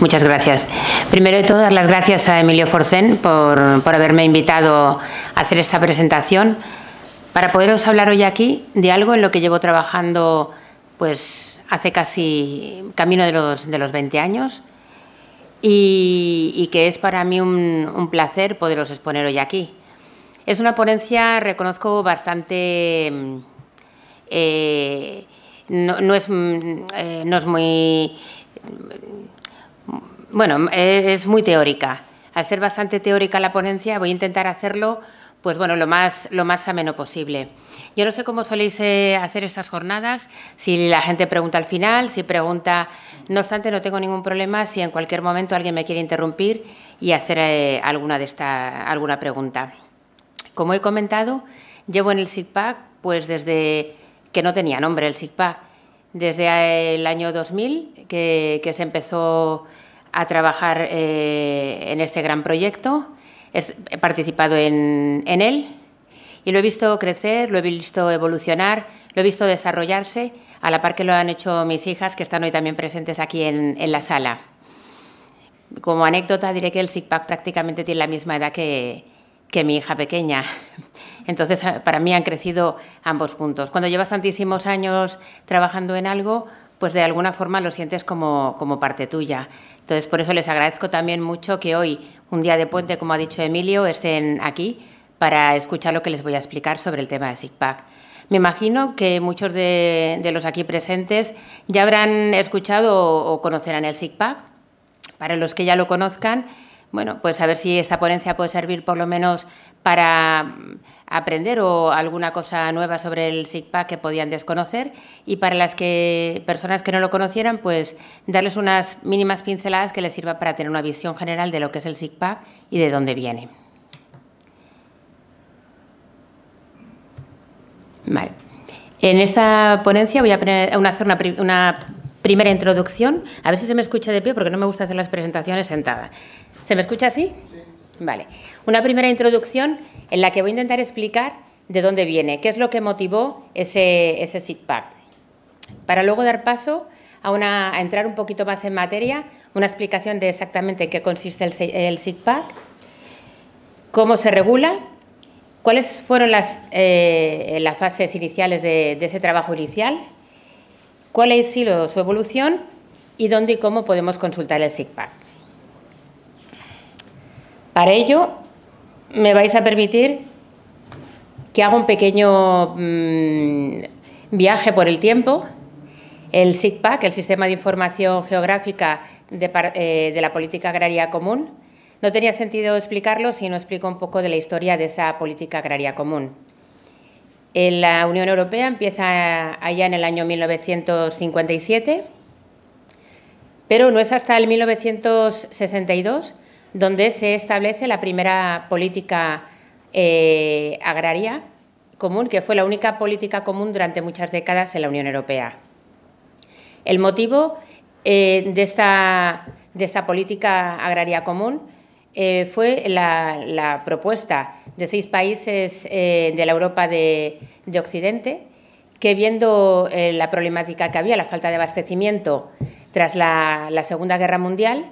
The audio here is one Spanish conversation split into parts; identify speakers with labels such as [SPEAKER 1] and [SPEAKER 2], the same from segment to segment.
[SPEAKER 1] Muchas gracias. Primero de todo, dar las gracias a Emilio Forcén por haberme invitado a hacer esta presentación para poderos hablar hoy aquí de algo en lo que llevo trabajando pues hace casi camino de los 20 años y que es para mí un placer poderos exponer hoy aquí. Es una ponencia, reconozco, bastante… no es muy… Bueno, es muy teórica. Al ser bastante teórica la ponencia, voy a intentar hacerlo pues bueno, lo más ameno posible. Yo no sé cómo soléis hacer estas jornadas, si la gente pregunta al final, si pregunta… No obstante, no tengo ningún problema si en cualquier momento alguien me quiere interrumpir y hacer alguna pregunta. Como he comentado, llevo en el SIGPAC pues desde que no tenía nombre el SIGPAC, desde el año 2000 que se empezó a trabajar en este gran proyecto. He participado en él y lo he visto crecer, lo he visto evolucionar, lo he visto desarrollarse, a la par que lo han hecho mis hijas, que están hoy también presentes aquí en la sala. Como anécdota diré que el SIGPAC prácticamente tiene la misma edad que mi hija pequeña. Entonces, para mí han crecido ambos juntos. Cuando llevas tantísimos años trabajando en algo, pues de alguna forma lo sientes como parte tuya. Entonces, por eso les agradezco también mucho que hoy, un día de puente, como ha dicho Emilio, estén aquí para escuchar lo que les voy a explicar sobre el tema de SIGPAC. Me imagino que muchos de los aquí presentes ya habrán escuchado o conocerán el SIGPAC. Para los que ya lo conozcan, bueno, pues a ver si esta ponencia puede servir por lo menos para aprender o alguna cosa nueva sobre el SIGPAC que podían desconocer, y para las personas que no lo conocieran, pues darles unas mínimas pinceladas que les sirva para tener una visión general de lo que es el SIGPAC y de dónde viene. Vale. En esta ponencia voy a hacer una primera introducción. A ver si se me escucha de pie, porque no me gusta hacer las presentaciones sentada. ¿Se me escucha así? Sí. Vale. Una primera introducción en la que voy a intentar explicar de dónde viene, qué es lo que motivó ese SIGPAC. Para luego dar paso a entrar un poquito más en materia, una explicación de exactamente qué consiste el SIGPAC, cómo se regula, cuáles fueron las fases iniciales de ese trabajo inicial, cuál ha sido su evolución y dónde y cómo podemos consultar el SIGPAC. Para ello, me vais a permitir que haga un pequeño viaje por el tiempo. El SIGPAC, el Sistema de Información Geográfica de la Política Agraria Común, no tenía sentido explicarlo si no explico un poco de la historia de esa política agraria común. La Unión Europea empieza allá en el año 1957, pero no es hasta el 1962 donde se establece la primera política agraria común, que fue la única política común durante muchas décadas en la Unión Europea. El motivo de esta política agraria común fue la propuesta de 6 países de la Europa de Occidente, que viendo la problemática que había, la falta de abastecimiento tras la Segunda Guerra Mundial,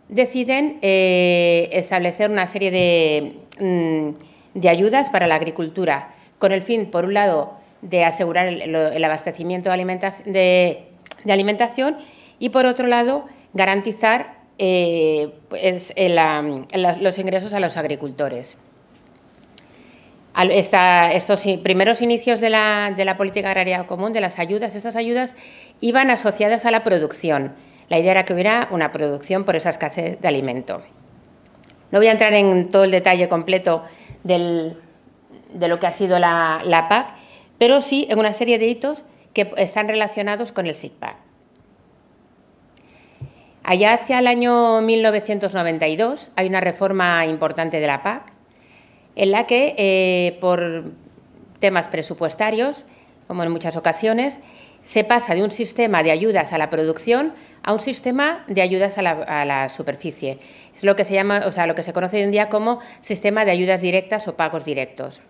[SPEAKER 1] deciden establecer una serie de ayudas para la agricultura, con el fin, por un lado, de asegurar el abastecimiento de alimentación y, por otro lado, garantizar los ingresos a los agricultores. Estos primeros inicios de la política agraria común, de las ayudas, estas ayudas iban asociadas a la producción. La idea era que hubiera una producción por esa escasez de alimento. No voy a entrar en todo el detalle completo de lo que ha sido la PAC, pero sí en una serie de hitos que están relacionados con el SIGPAC. Allá hacia el año 1992 hay una reforma importante de la PAC en la que, por temas presupuestarios, como en muchas ocasiones, se pasa de un sistema de ayudas a la producción a un sistema de ayudas a la superficie. Es lo que se llama, lo que se conoce hoy en día como sistema de ayudas directas o pagos directos.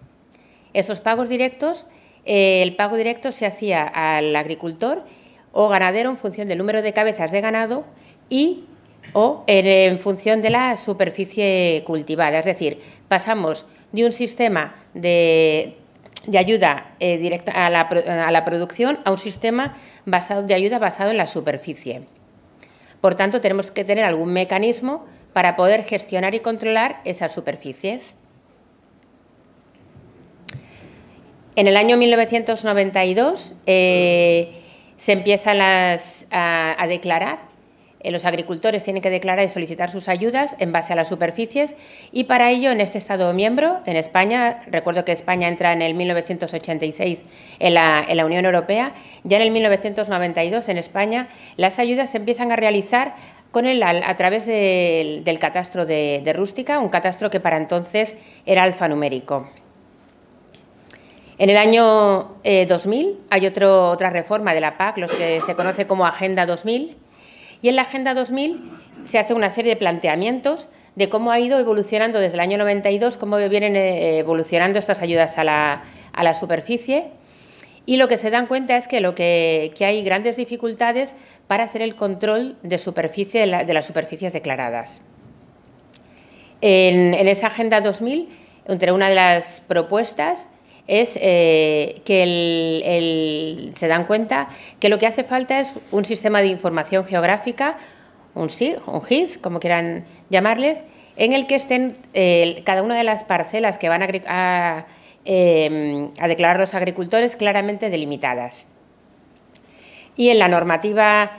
[SPEAKER 1] Esos pagos directos, el pago directo se hacía al agricultor o ganadero en función del número de cabezas de ganado y o en función de la superficie cultivada. Es decir, pasamos de un sistema de ayuda directa a la producción a un sistema de ayuda basado en la superficie. Por tanto, tenemos que tener algún mecanismo para poder gestionar y controlar esas superficies. En el año 1992 se empiezan a declarar. Los agricultores tienen que declarar y solicitar sus ayudas en base a las superficies y para ello en este Estado miembro, en España, recuerdo que España entra en el 1986 en la Unión Europea, ya en el 1992 en España las ayudas se empiezan a realizar a través del catastro de rústica, un catastro que para entonces era alfanumérico. En el año 2000 hay otra reforma de la PAC, los que se conoce como Agenda 2000, y en la Agenda 2000 se hace una serie de planteamientos de cómo ha ido evolucionando desde el año 92, cómo vienen evolucionando estas ayudas a la superficie, y lo que se dan cuenta es que hay grandes dificultades para hacer el control de superficie de las superficies declaradas. En esa Agenda 2000, entre una de las propuestas es que se dan cuenta que lo que hace falta es un sistema de información geográfica, un SIG, un GIS, como quieran llamarles, en el que estén cada una de las parcelas que van a declarar los agricultores claramente delimitadas. Y en la normativa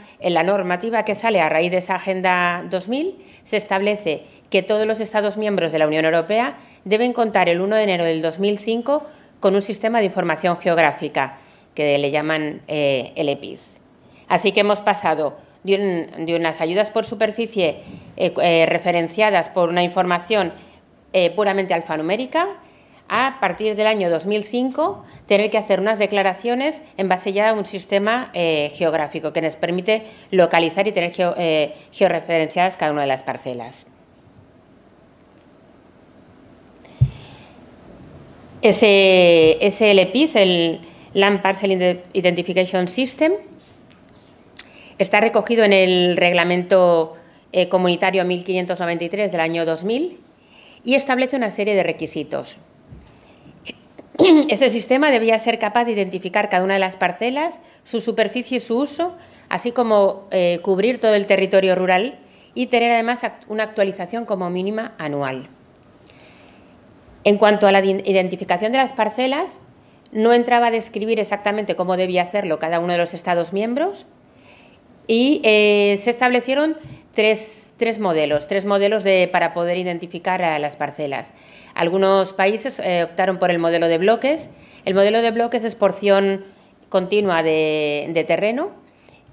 [SPEAKER 1] que sale a raíz de esa Agenda 2000 se establece que todos los Estados miembros de la Unión Europea deben contar el 1 de enero del 2005 con un sistema de información geográfica, que le llaman el EPIS. Así que hemos pasado de unas ayudas por superficie referenciadas por una información puramente alfanumérica a partir del año 2005, tener que hacer unas declaraciones en base ya a un sistema geográfico que nos permite localizar y tener georreferenciadas cada una de las parcelas. Ese LPIS, el Land Parcel Identification System, está recogido en el Reglamento Comunitario 1593 del año 2000 y establece una serie de requisitos. Ese sistema debía ser capaz de identificar cada una de las parcelas, su superficie y su uso, así como cubrir todo el territorio rural y tener además una actualización como mínima anual. En cuanto a la identificación de las parcelas, no entraba a describir exactamente cómo debía hacerlo cada uno de los Estados miembros y se establecieron tres modelos para poder identificar a las parcelas. Algunos países optaron por el modelo de bloques. El modelo de bloques es porción continua de terreno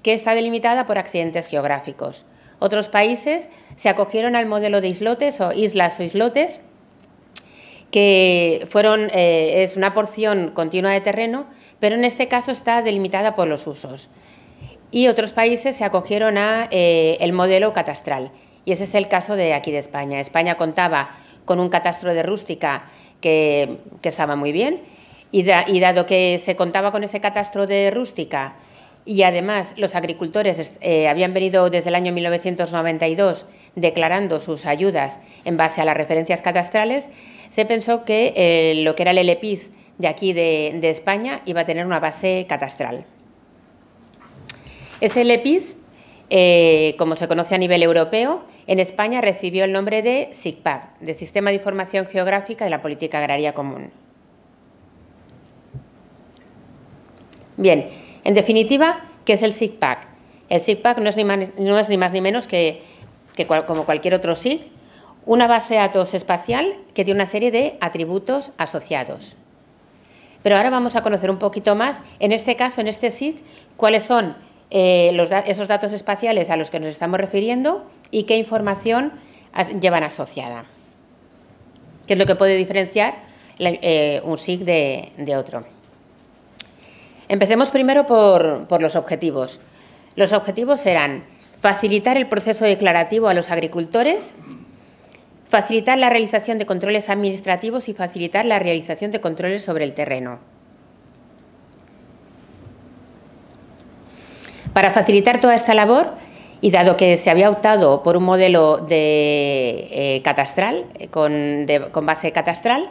[SPEAKER 1] que está delimitada por accidentes geográficos. Otros países se acogieron al modelo de islotes o islas o islotes, que es una porción continua de terreno, pero en este caso está delimitada por los usos. Y otros países se acogieron a el modelo catastral, y ese es el caso de aquí de España. España contaba con un catastro de rústica que estaba muy bien, y dado que se contaba con ese catastro de rústica y además los agricultores habían venido desde el año 1992 declarando sus ayudas en base a las referencias catastrales, se pensó que lo que era el LPIS de aquí de España iba a tener una base catastral. Ese LPIS, como se conoce a nivel europeo, en España recibió el nombre de SIGPAC, de Sistema de Información Geográfica de la Política Agraria Común. Bien, en definitiva, ¿qué es el SIGPAC? El SIGPAC no es ni más ni menos que como cualquier otro SIG, una base de datos espacial que tiene una serie de atributos asociados. Pero ahora vamos a conocer un poquito más, en este caso, en este SIG, cuáles son esos datos espaciales a los que nos estamos refiriendo y qué información llevan asociada. ¿Qué es lo que puede diferenciar un SIG de otro? Empecemos primero por los objetivos. Los objetivos serán facilitar el proceso declarativo a los agricultores, facilitar la realización de controles administrativos y facilitar la realización de controles sobre el terreno. Para facilitar toda esta labor Y dado que se había optado por un modelo de catastral, con base catastral,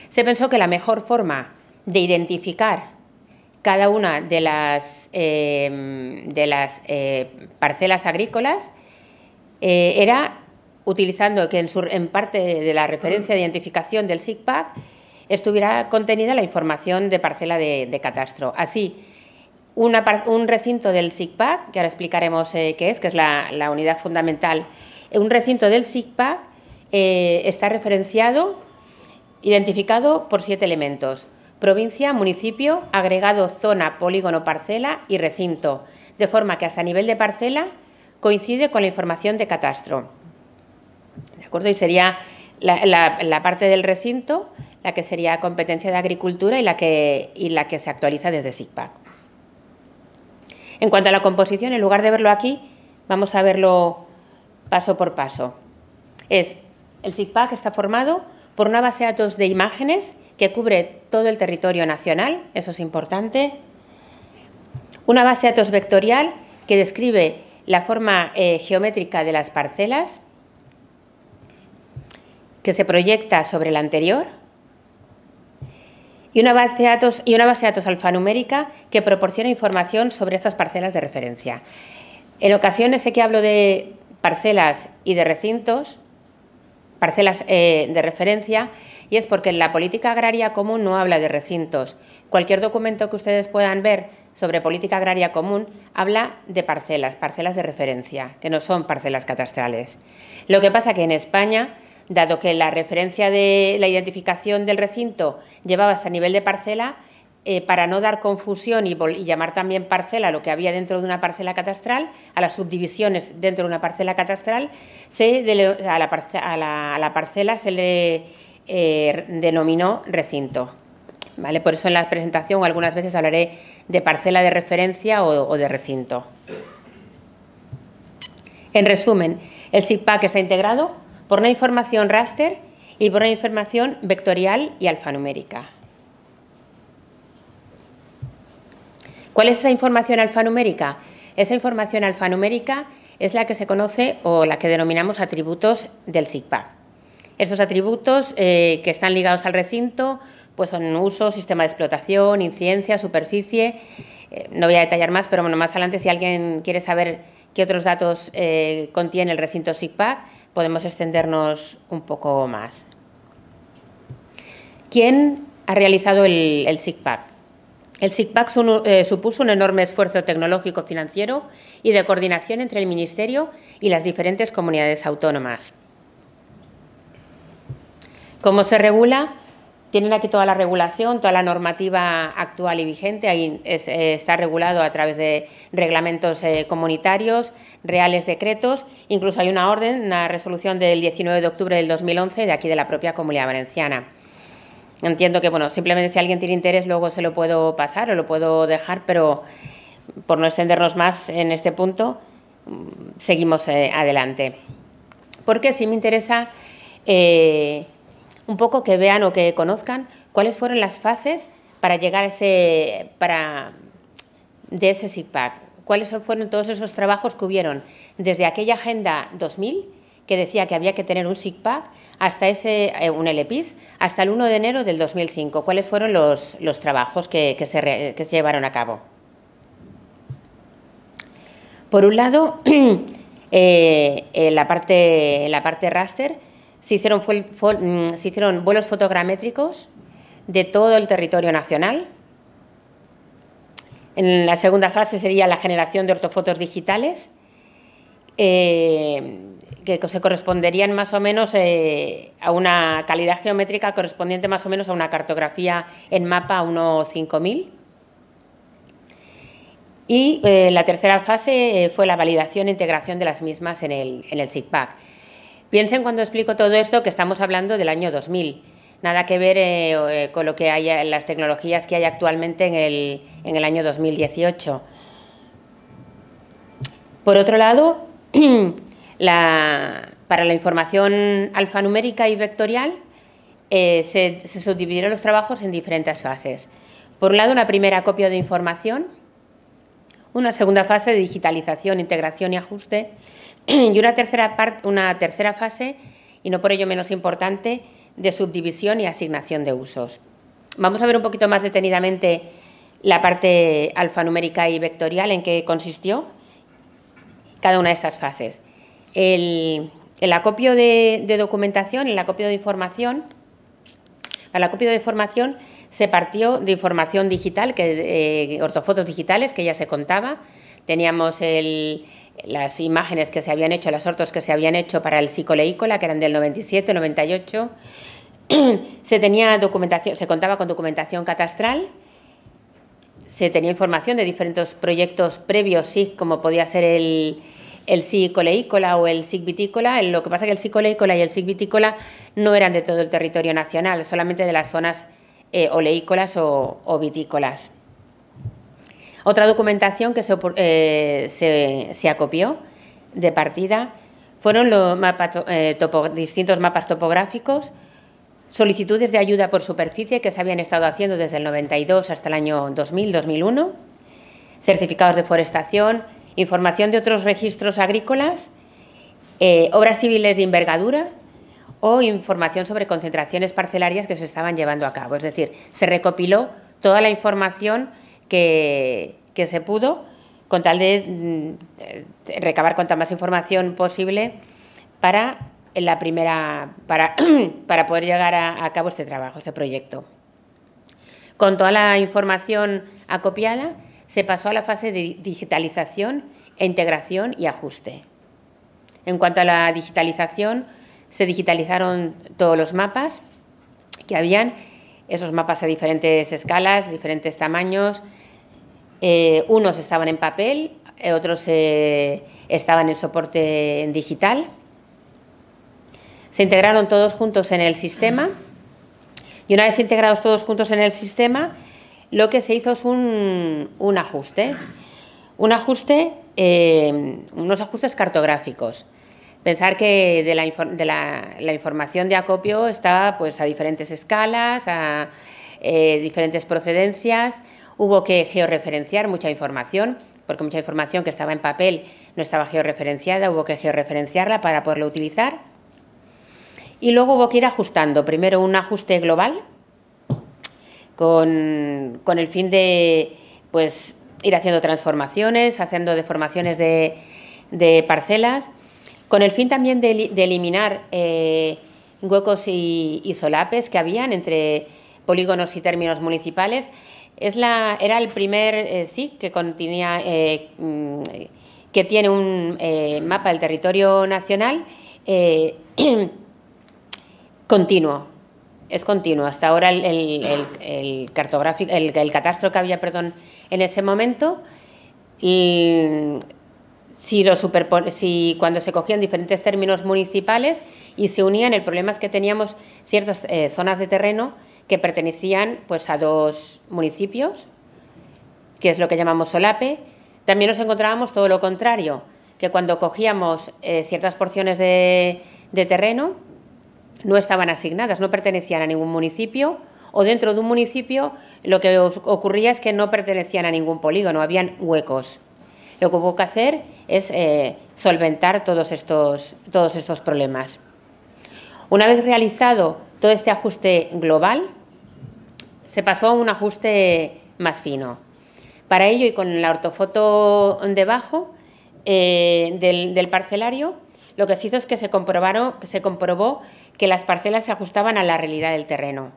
[SPEAKER 1] se pensó que la mejor forma de identificar cada una de las parcelas agrícolas era utilizando que en parte de la referencia de identificación del SICPAC estuviera contenida la información de parcela de catastro. Así, un recinto del SICPAC, que ahora explicaremos qué es, que es la unidad fundamental, un recinto del SICPAC está referenciado, identificado por 7 elementos: provincia, municipio, agregado, zona, polígono, parcela y recinto, de forma que hasta nivel de parcela coincide con la información de catastro. ¿De acuerdo? Y sería la parte del recinto la que sería competencia de agricultura y la que se actualiza desde SICPAC. En cuanto a la composición, en lugar de verlo aquí, vamos a verlo paso por paso. El SICPAC está formado por una base de datos de imágenes que cubre todo el territorio nacional, eso es importante. Una base de datos vectorial que describe la forma geométrica de las parcelas, que se proyecta sobre la anterior. Y una base de datos alfanumérica que proporciona información sobre estas parcelas de referencia. En ocasiones sé que hablo de parcelas y de recintos, parcelas de referencia, y es porque la política agraria común no habla de recintos. Cualquier documento que ustedes puedan ver sobre política agraria común habla de parcelas de referencia, que no son parcelas catastrales. Lo que pasa que en España, dado que la referencia de la identificación del recinto llevaba hasta nivel de parcela, para no dar confusión y llamar también parcela lo que había dentro de una parcela catastral, a las subdivisiones dentro de una parcela catastral, a la parcela se le denominó recinto. ¿Vale? Por eso en la presentación algunas veces hablaré de parcela de referencia o de recinto. En resumen, el SICPAC está integrado por una información raster y por una información vectorial y alfanumérica. ¿Cuál es esa información alfanumérica? Esa información alfanumérica es la que se conoce o la que denominamos atributos del SICPAC. Esos atributos que están ligados al recinto pues son uso, sistema de explotación, incidencia, superficie. No voy a detallar más, pero bueno, más adelante, si alguien quiere saber qué otros datos contiene el recinto SICPAC, podemos extendernos un poco más. ¿Quién ha realizado el SICPAC? El SICPAC supuso un enorme esfuerzo tecnológico, financiero y de coordinación entre el Ministerio y las diferentes comunidades autónomas. ¿Cómo se regula? Tienen aquí toda la regulación, toda la normativa actual y vigente. Ahí está regulado a través de reglamentos comunitarios, reales decretos. Incluso hay una orden, una resolución del 19 de octubre del 2011 de aquí de la propia Comunidad Valenciana. Entiendo que, bueno, simplemente si alguien tiene interés luego se lo puedo pasar o lo puedo dejar, pero por no extendernos más en este punto, seguimos adelante. Porque sí me interesa un poco que vean o que conozcan cuáles fueron las fases para llegar de ese SICPAC. Cuáles fueron todos esos trabajos que hubieron desde aquella Agenda 2000, que decía que había que tener un SICPAC, hasta un LPIS, hasta el 1 de enero del 2005. ¿Cuáles fueron los trabajos que se llevaron a cabo? Por un lado, en la parte raster, se hicieron vuelos fotogramétricos de todo el territorio nacional. En la segunda fase sería la generación de ortofotos digitales, que se corresponderían más o menos a una calidad geométrica correspondiente más o menos a una cartografía en mapa 1.5000. Y la tercera fase fue la validación e integración de las mismas en el SICPAC. Piensen cuando explico todo esto que estamos hablando del año 2000. Nada que ver con lo que hay, las tecnologías que hay actualmente en el año 2018. Por otro lado, para la información alfanumérica y vectorial se subdividieron los trabajos en diferentes fases. Por un lado, una primera acopio de información, una segunda fase de digitalización, integración y ajuste, y una tercera fase, y no por ello menos importante, de subdivisión y asignación de usos. Vamos a ver un poquito más detenidamente la parte alfanumérica y vectorial, en qué consistió cada una de esas fases. El acopio de documentación, el acopio de información. Para el acopio de información se partió de información digital, ortofotos digitales, que ya se contaba. Teníamos las imágenes que se habían hecho, las ortos que se habían hecho para el Sicoleícola, que eran del 97, 98. Se contaba con documentación catastral. Se tenía información de diferentes proyectos previos, SIG, como podía ser el SIG Oleícola o el SIG Vitícola. Lo que pasa es que el SIG Oleícola y el SIG Vitícola no eran de todo el territorio nacional, solamente de las zonas oleícolas o vitícolas. Otra documentación que se acopió de partida fueron los distintos mapas topográficos, solicitudes de ayuda por superficie que se habían estado haciendo desde el 92 hasta el año 2000-2001, certificados de forestación, información de otros registros agrícolas, obras civiles de envergadura o información sobre concentraciones parcelarias que se estaban llevando a cabo. Es decir, se recopiló toda la información que se pudo con tal de recabar cuanta más información posible para poder llegar a cabo este trabajo, este proyecto. Con toda la información acopiada, se pasó a la fase de digitalización, integración y ajuste. En cuanto a la digitalización, se digitalizaron todos los mapas que habían, esos mapas a diferentes escalas, diferentes tamaños. Unos estaban en papel, otros estaban en soporte digital. Se integraron todos juntos en el sistema y una vez integrados todos juntos en el sistema, lo que se hizo es un ajuste. Unos ajustes cartográficos. Pensar que la información de acopio estaba pues, a diferentes escalas, a diferentes procedencias. Hubo que georreferenciar mucha información, porque mucha información que estaba en papel no estaba georreferenciada, hubo que georreferenciarla para poderla utilizar. Y luego hubo que ir ajustando. Primero un ajuste global, con el fin de pues, ir haciendo transformaciones, haciendo deformaciones de parcelas, con el fin también de eliminar huecos y solapes que habían entre polígonos y términos municipales. Era el primer SIG que tiene un mapa del territorio nacional continuo. Es continuo. Hasta ahora el catastro que había, en ese momento, cuando se cogían diferentes términos municipales y se unían, el problema es que teníamos ciertas zonas de terreno que pertenecían pues, a dos municipios, que es lo que llamamos solape. También nos encontrábamos todo lo contrario, que cuando cogíamos ciertas porciones de terreno, no estaban asignadas, no pertenecían a ningún municipio, o dentro de un municipio lo que ocurría es que no pertenecían a ningún polígono, habían huecos. Lo que hubo que hacer es solventar todos estos problemas. Una vez realizado todo este ajuste global, se pasó a un ajuste más fino. Para ello, y con la ortofoto debajo del parcelario, lo que se hizo es que se comprobó que las parcelas se ajustaban a la realidad del terreno.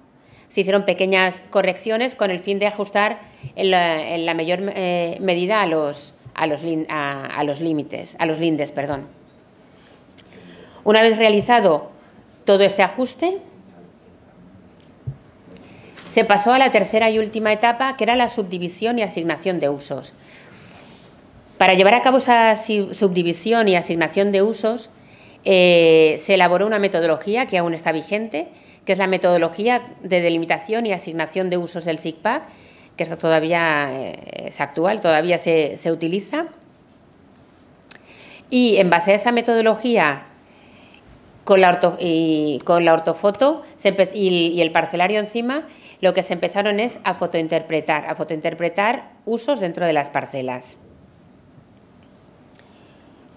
[SPEAKER 1] Se hicieron pequeñas correcciones con el fin de ajustar en la mayor medida a los lindes. Una vez realizado todo este ajuste, se pasó a la tercera y última etapa, que era la subdivisión y asignación de usos. Para llevar a cabo esa subdivisión y asignación de usos, se elaboró una metodología que aún está vigente, que es la metodología de delimitación y asignación de usos del SIGPAC, que eso todavía es actual, todavía se utiliza. Y en base a esa metodología, con la ortofoto y el parcelario encima, lo que se empezaron es a fotointerpretar usos dentro de las parcelas.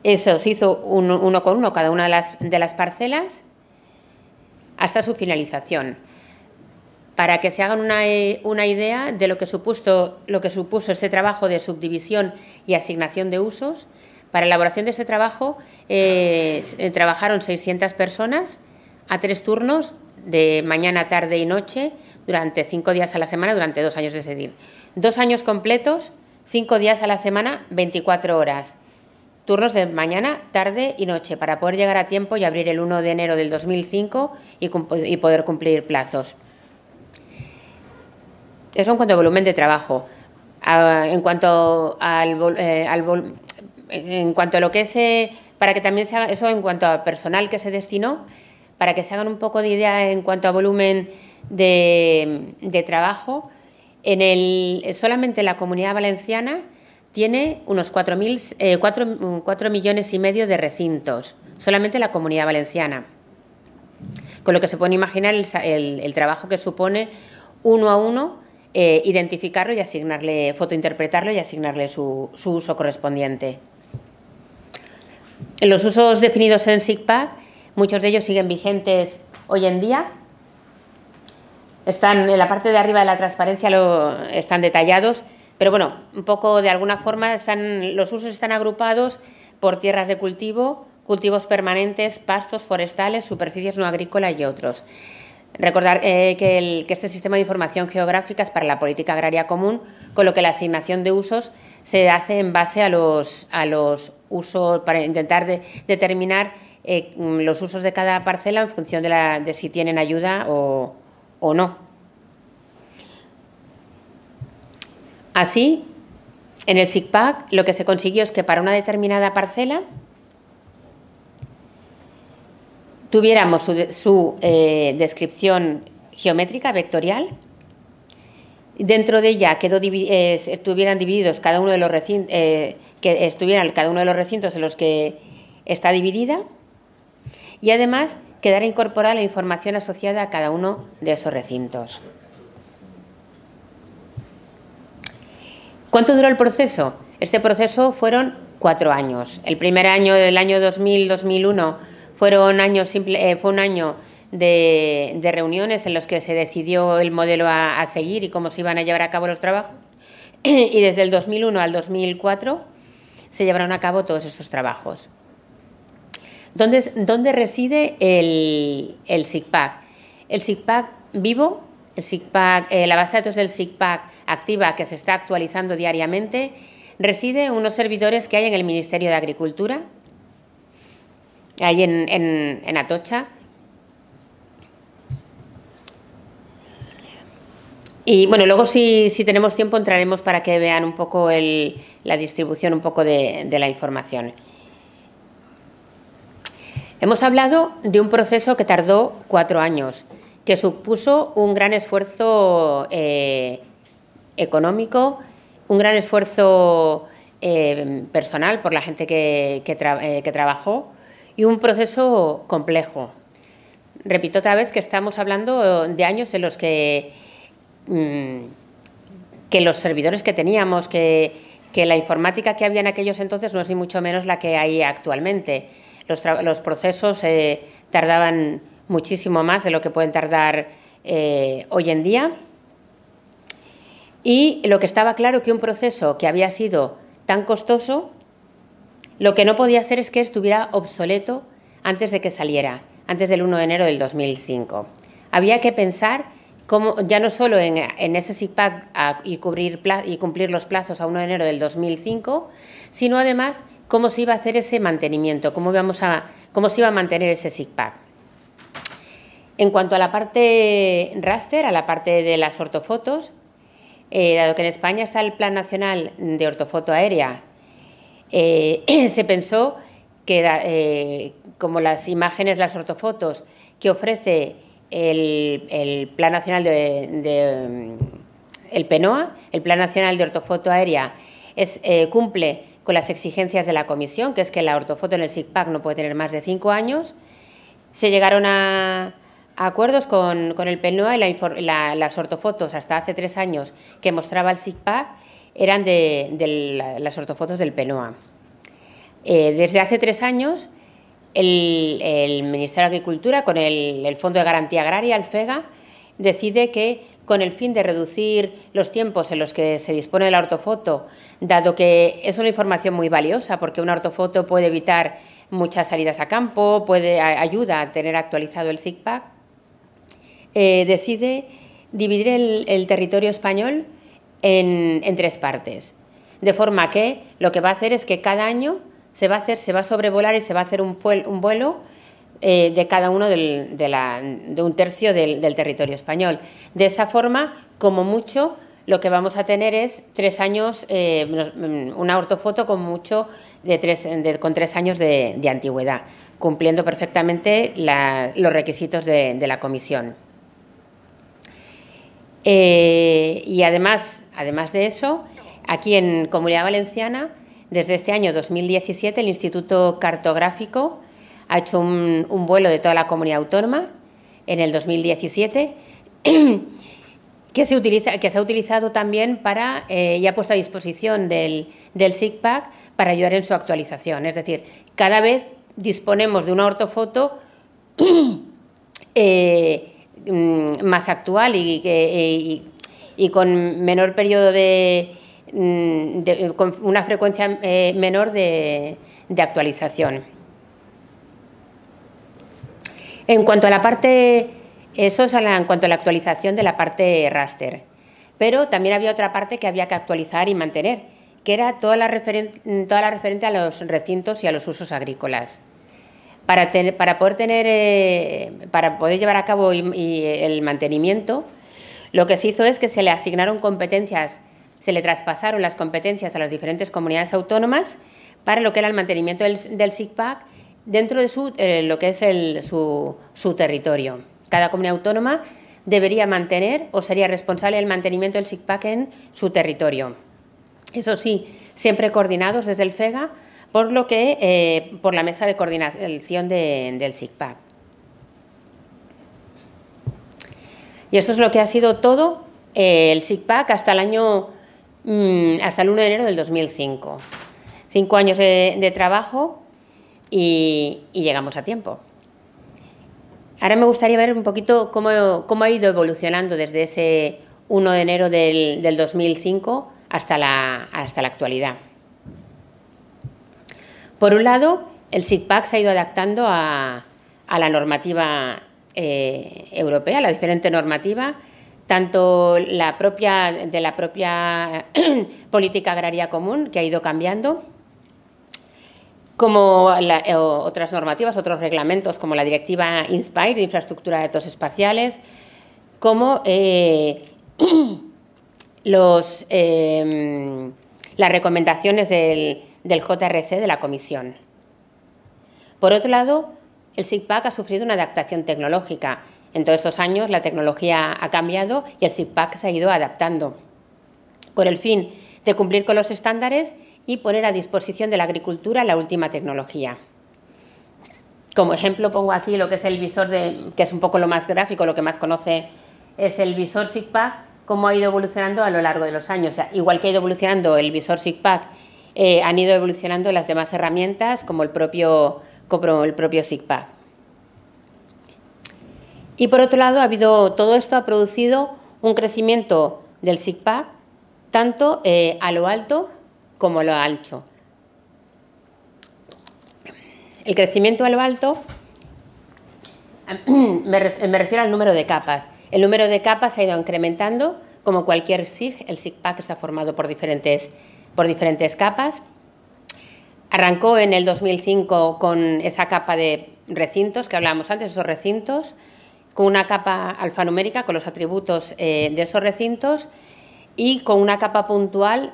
[SPEAKER 1] Eso se hizo uno con uno cada una de las parcelas hasta su finalización. Para que se hagan una idea de lo que supuso este trabajo de subdivisión y asignación de usos, para la elaboración de este trabajo trabajaron 600 personas a 3 turnos de mañana, tarde y noche durante 5 días a la semana durante 2 años, es decir, 2 años completos, 5 días a la semana, 24 horas. Turnos de mañana, tarde y noche para poder llegar a tiempo y abrir el 1 de enero del 2005 y poder cumplir plazos. Eso en cuanto a volumen de trabajo. En cuanto a lo que es, para que también se haga eso en cuanto a personal que se destinó, para que se hagan un poco de idea en cuanto a volumen de trabajo, solamente la Comunidad Valenciana tiene unos 4 millones y medio de recintos, solamente la Comunidad Valenciana. Con lo que se puede imaginar el trabajo que supone uno a uno identificarlo y asignarle, fotointerpretarlo y asignarle su uso correspondiente. Los usos definidos en SIGPAC, muchos de ellos siguen vigentes hoy en día. Están en la parte de arriba de la transparencia, están detallados, pero bueno, un poco de alguna forma los usos están agrupados por tierras de cultivo, cultivos permanentes, pastos forestales, superficies no agrícolas y otros. Recordar que este sistema de información geográfica es para la política agraria común, con lo que la asignación de usos se hace en base a los usos, para intentar determinar los usos de cada parcela en función de si tienen ayuda o no. Así, en el SIGPAC lo que se consiguió es que para una determinada parcela tuviéramos su descripción geométrica vectorial. Dentro de ella estuvieran divididos cada uno de los recintos, en los que está dividida, y además quedara incorporada la información asociada a cada uno de esos recintos. ¿Cuánto duró el proceso? Este proceso fueron 4 años. El primer año, del año 2000-2001, fue un año de reuniones en los que se decidió el modelo a seguir y cómo se iban a llevar a cabo los trabajos. Y desde el 2001 al 2004 se llevaron a cabo todos esos trabajos. ¿Dónde reside el SIGPAC? El SIGPAC vivo, la base de datos del SIGPAC activa, que se está actualizando diariamente, reside en unos servidores que hay en el Ministerio de Agricultura, ahí en Atocha. Y bueno, luego si tenemos tiempo entraremos para que vean un poco la distribución un poco de la información. Hemos hablado de un proceso que tardó 4 años, que supuso un gran esfuerzo económico, un gran esfuerzo personal por la gente que trabajó y un proceso complejo. Repito otra vez que estamos hablando de años en los que los servidores que teníamos, que la informática que había en aquellos entonces no es ni mucho menos la que hay actualmente. Los procesos tardaban muchísimo más de lo que pueden tardar hoy en día. Y lo que estaba claro que un proceso que había sido tan costoso, lo que no podía ser es que estuviera obsoleto antes de que saliera, antes del 1 de enero del 2005. Había que pensar cómo, ya no solo en ese SIGPAC y cumplir los plazos a 1 de enero del 2005, sino además cómo se iba a hacer ese mantenimiento, cómo se iba a mantener ese SIGPAC. En cuanto a la parte raster, a la parte de las ortofotos, dado que en España está el Plan Nacional de Ortofoto Aérea, se pensó que como las imágenes, las ortofotos que ofrece el Plan Nacional el PNOA, el Plan Nacional de Ortofoto Aérea, cumple con las exigencias de la Comisión, que es que la ortofoto en el SIGPAC no puede tener más de 5 años. Se llegaron a acuerdos con el PNOA y las ortofotos hasta hace 3 años que mostraba el SIGPAC eran de las ortofotos del PNOA. Desde hace 3 años, el Ministerio de Agricultura, con el Fondo de Garantía Agraria, el FEGA, decide que, con el fin de reducir los tiempos en los que se dispone de la ortofoto, dado que es una información muy valiosa, porque una ortofoto puede evitar muchas salidas a campo, ayuda a tener actualizado el SICPAC, decide dividir el territorio español en 3 partes, de forma que lo que va a hacer es que cada año se va a sobrevolar y se va a hacer un vuelo de cada uno de un tercio del territorio español. De esa forma, como mucho, lo que vamos a tener es 3 años, una ortofoto con mucho con 3 años de antigüedad, cumpliendo perfectamente los requisitos de la comisión. Y además de eso, aquí en Comunidad Valenciana, desde este año 2017, el Instituto Cartográfico ha hecho un vuelo de toda la comunidad autónoma en el 2017 que se ha utilizado también y ha puesto a disposición del SICPAC para ayudar en su actualización. Es decir, cada vez disponemos de una ortofoto más actual y con menor periodo con una frecuencia menor de actualización. En cuanto a la parte, eso es en cuanto a la actualización de la parte raster, pero también había otra parte que había que actualizar y mantener, que era toda la referente a los recintos y a los usos agrícolas. Para poder llevar a cabo el mantenimiento, lo que se hizo es que se le asignaron competencias, se le traspasaron las competencias a las diferentes comunidades autónomas para lo que era el mantenimiento del SICPAC dentro de lo que es su territorio. Cada comunidad autónoma debería mantener o sería responsable del mantenimiento del SICPAC en su territorio. Eso sí, siempre coordinados desde el FEGA por la mesa de coordinación del SICPAC. Y eso es lo que ha sido todo el SICPAC hasta el 1 de enero del 2005. 5 años de trabajo y llegamos a tiempo. Ahora me gustaría ver un poquito cómo ha ido evolucionando desde ese 1 de enero del 2005 hasta la actualidad. Por un lado, el SICPAC se ha ido adaptando a la normativa europea, la diferente normativa, tanto de la propia política agraria común, que ha ido cambiando, como otras normativas, otros reglamentos, como la directiva INSPIRE de infraestructura de datos espaciales, como las recomendaciones del JRC de la Comisión. Por otro lado, el SICPAC ha sufrido una adaptación tecnológica. En todos estos años la tecnología ha cambiado y el SICPAC se ha ido adaptando con el fin de cumplir con los estándares y poner a disposición de la agricultura la última tecnología. Como ejemplo pongo aquí lo que es el visor, que es un poco lo más gráfico, lo que más conoce es el visor SICPAC, cómo ha ido evolucionando a lo largo de los años. O sea, igual que ha ido evolucionando el visor SICPAC, han ido evolucionando las demás herramientas como el propio SICPAC. Y por otro lado, todo esto ha producido un crecimiento del SICPAC tanto a lo alto como a lo ancho. El crecimiento a lo alto me refiero al número de capas. El número de capas ha ido incrementando, como cualquier SIG. El SICPAC está formado por diferentes capas. Arrancó en el 2005 con esa capa de recintos que hablábamos antes, esos recintos, con una capa alfanumérica con los atributos de esos recintos y con una capa puntual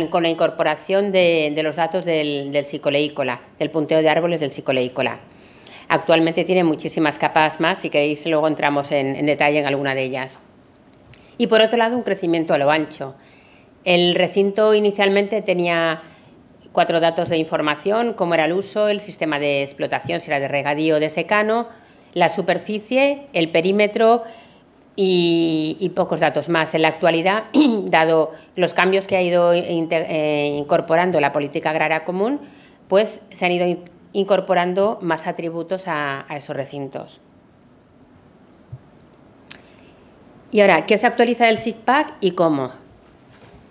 [SPEAKER 1] con la incorporación de los datos del psicoleícola, del punteo de árboles del psicoleícola. Actualmente tiene muchísimas capas más, si queréis luego entramos en detalle en alguna de ellas. Y por otro lado, un crecimiento a lo ancho. El recinto inicialmente tenía 4 datos de información, como era el uso, el sistema de explotación, si era de regadío o de secano, la superficie, el perímetro y pocos datos más. En la actualidad, dado los cambios que ha ido incorporando la política agraria común, pues se han ido incorporando más atributos a esos recintos. Y ahora, ¿qué se actualiza del SIGPAC y cómo?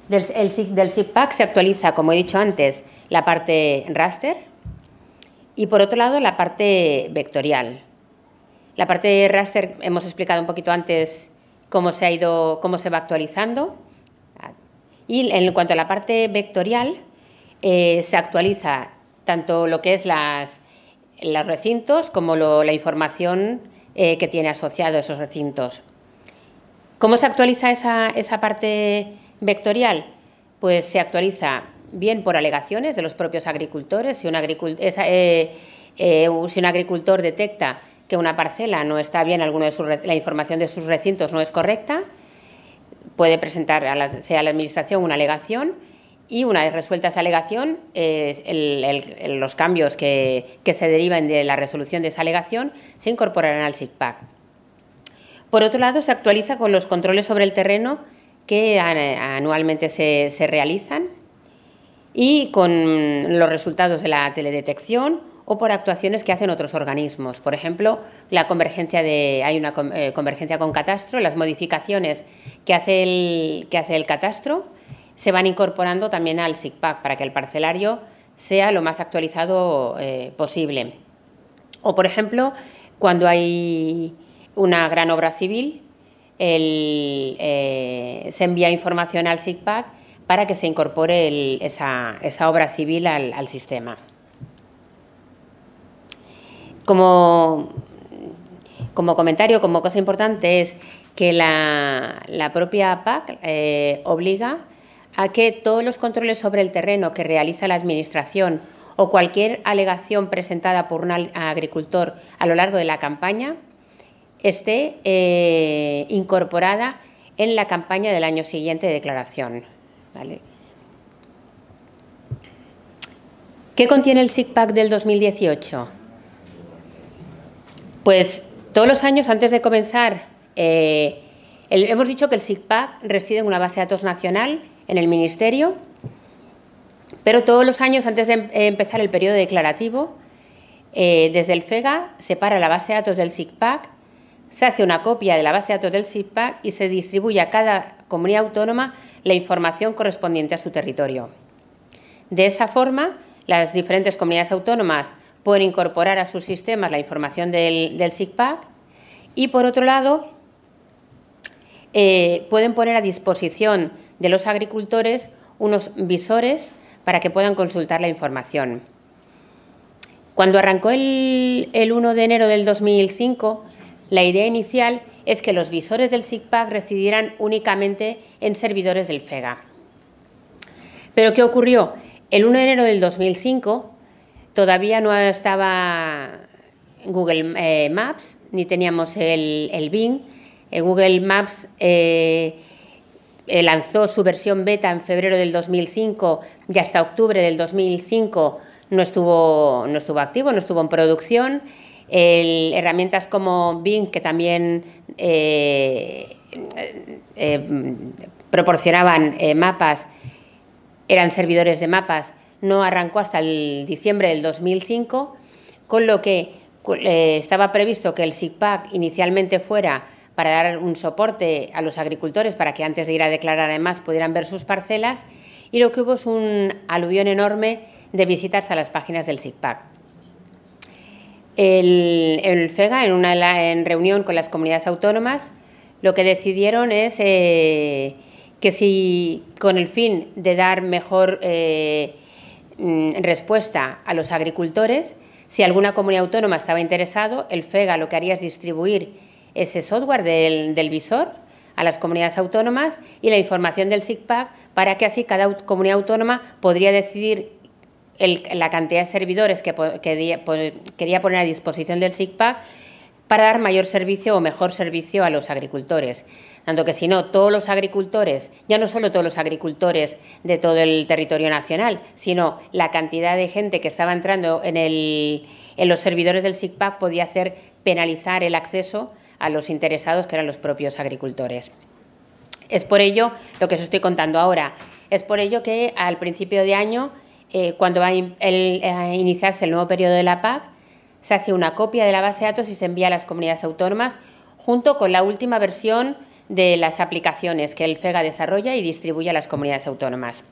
[SPEAKER 1] Del SIGPAC se actualiza, como he dicho antes, la parte raster y, por otro lado, la parte vectorial. La parte raster hemos explicado un poquito antes cómo se va actualizando. Y en cuanto a la parte vectorial, se actualiza tanto lo que es los recintos como la información que tiene asociado a esos recintos. ¿Cómo se actualiza esa parte vectorial? Pues se actualiza bien por alegaciones de los propios agricultores. Si un agricultor detecta que una parcela no está bien, la información de sus recintos no es correcta, puede presentar sea a la Administración una alegación y, una vez resuelta esa alegación, los cambios que se derivan de la resolución de esa alegación se incorporarán al SIGPAC. Por otro lado, se actualiza con los controles sobre el terreno que anualmente se realizan y con los resultados de la teledetección o por actuaciones que hacen otros organismos. Por ejemplo, hay una convergencia con Catastro, las modificaciones que hace el Catastro se van incorporando también al SIGPAC para que el parcelario sea lo más actualizado posible. O, por ejemplo, cuando hay una gran obra civil, se envía información al SIGPAC para que se incorpore esa obra civil al sistema. Como comentario, como cosa importante, es que la propia PAC obliga a que todos los controles sobre el terreno que realiza la Administración o cualquier alegación presentada por un agricultor a lo largo de la campaña esté incorporada en la campaña del año siguiente de declaración, ¿vale? ¿Qué contiene el SIGPAC del 2018? Pues todos los años, antes de comenzar, hemos dicho que el SIGPAC reside en una base de datos nacional en el Ministerio, pero todos los años, antes de empezar el periodo declarativo, desde el FEGA se para la base de datos del SIGPAC, se hace una copia de la base de datos del SIGPAC y se distribuye a cada comunidad autónoma la información correspondiente a su territorio. De esa forma, las diferentes comunidades autónomas pueden incorporar a sus sistemas la información del SIGPAC y, por otro lado, pueden poner a disposición de los agricultores unos visores para que puedan consultar la información. Cuando arrancó el 1 de enero del 2005, la idea inicial es que los visores del SIGPAC residieran únicamente en servidores del FEGA. ¿Pero qué ocurrió? El 1 de enero del 2005 todavía no estaba Google Maps, ni teníamos el Bing. Google Maps lanzó su versión beta en febrero del 2005 y hasta octubre del 2005 no estuvo activo, no estuvo en producción. Herramientas como Bing, que también proporcionaban mapas, eran servidores de mapas, no arrancó hasta el diciembre del 2005, con lo que estaba previsto que el SIGPAC inicialmente fuera para dar un soporte a los agricultores para que antes de ir a declarar además pudieran ver sus parcelas, y lo que hubo es un aluvión enorme de visitas a las páginas del SIGPAC. El FEGA, en reunión con las comunidades autónomas, lo que decidieron es que si, con el fin de dar mejor respuesta a los agricultores, si alguna comunidad autónoma estaba interesado, el FEGA lo que haría es distribuir ese software del visor a las comunidades autónomas y la información del SIGPAC, para que así cada comunidad autónoma podría decidir la cantidad de servidores que quería poner a disposición del SIGPAC para dar mayor servicio o mejor servicio a los agricultores. Tanto que si no, todos los agricultores, ya no solo todos los agricultores de todo el territorio nacional, sino la cantidad de gente que estaba entrando en los servidores del SIGPAC podía hacer penalizar el acceso a los interesados, que eran los propios agricultores. Es por ello lo que os estoy contando ahora. Es por ello que al principio de año cuando va a iniciarse el nuevo periodo de la PAC, se hace una copia de la base de datos y se envía a las comunidades autónomas junto con la última versión de las aplicaciones que el FEGA desarrolla y distribuye a las comunidades autónomas.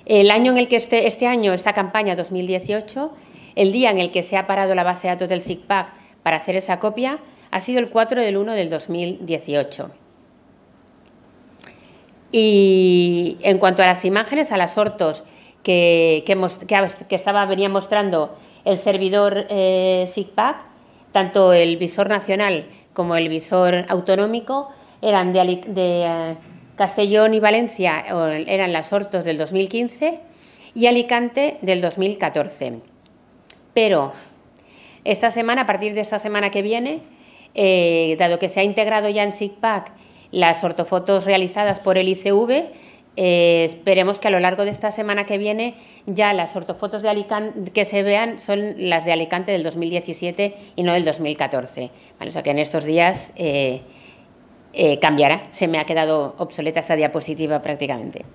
[SPEAKER 1] El año en el que este año, esta campaña 2018, el día en el que se ha parado la base de datos del SICPAC para hacer esa copia ha sido el 4/1/2018. Y en cuanto a las imágenes, a las ortos que venía mostrando el servidor SICPAC, tanto el visor nacional como el visor autonómico eran de Castellón y Valencia, eran las ortos del 2015 y Alicante del 2014. Pero esta semana, a partir de esta semana que viene, dado que se ha integrado ya en SICPAC las ortofotos realizadas por el ICV, esperemos que a lo largo de esta semana que viene ya las ortofotos de Alicante que se vean son las de Alicante del 2017 y no del 2014. Vale, o sea que en estos días cambiará. Se me ha quedado obsoleta esta diapositiva prácticamente.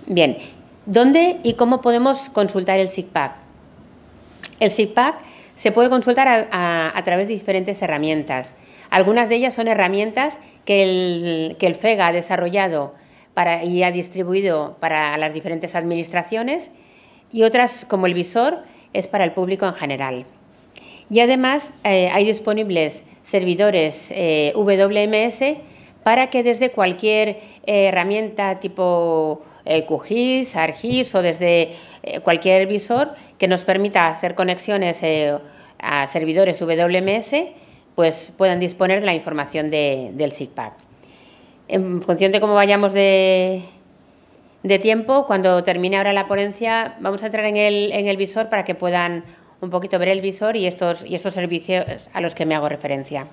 [SPEAKER 1] Bien, ¿dónde y cómo podemos consultar el SICPAC? El SICPAC se puede consultar a través de diferentes herramientas. Algunas de ellas son herramientas que el FEGA ha desarrollado y ha distribuido para las diferentes administraciones, y otras, como el visor, es para el público en general. Y además hay disponibles servidores WMS para que desde cualquier herramienta tipo QGIS, ArcGIS o desde cualquier visor que nos permita hacer conexiones a servidores WMS, pues puedan disponer de la información del SICPAC. En función de cómo vayamos de tiempo, cuando termine ahora la ponencia, vamos a entrar en el visor para que puedan un poquito ver el visor y estos servicios a los que me hago referencia.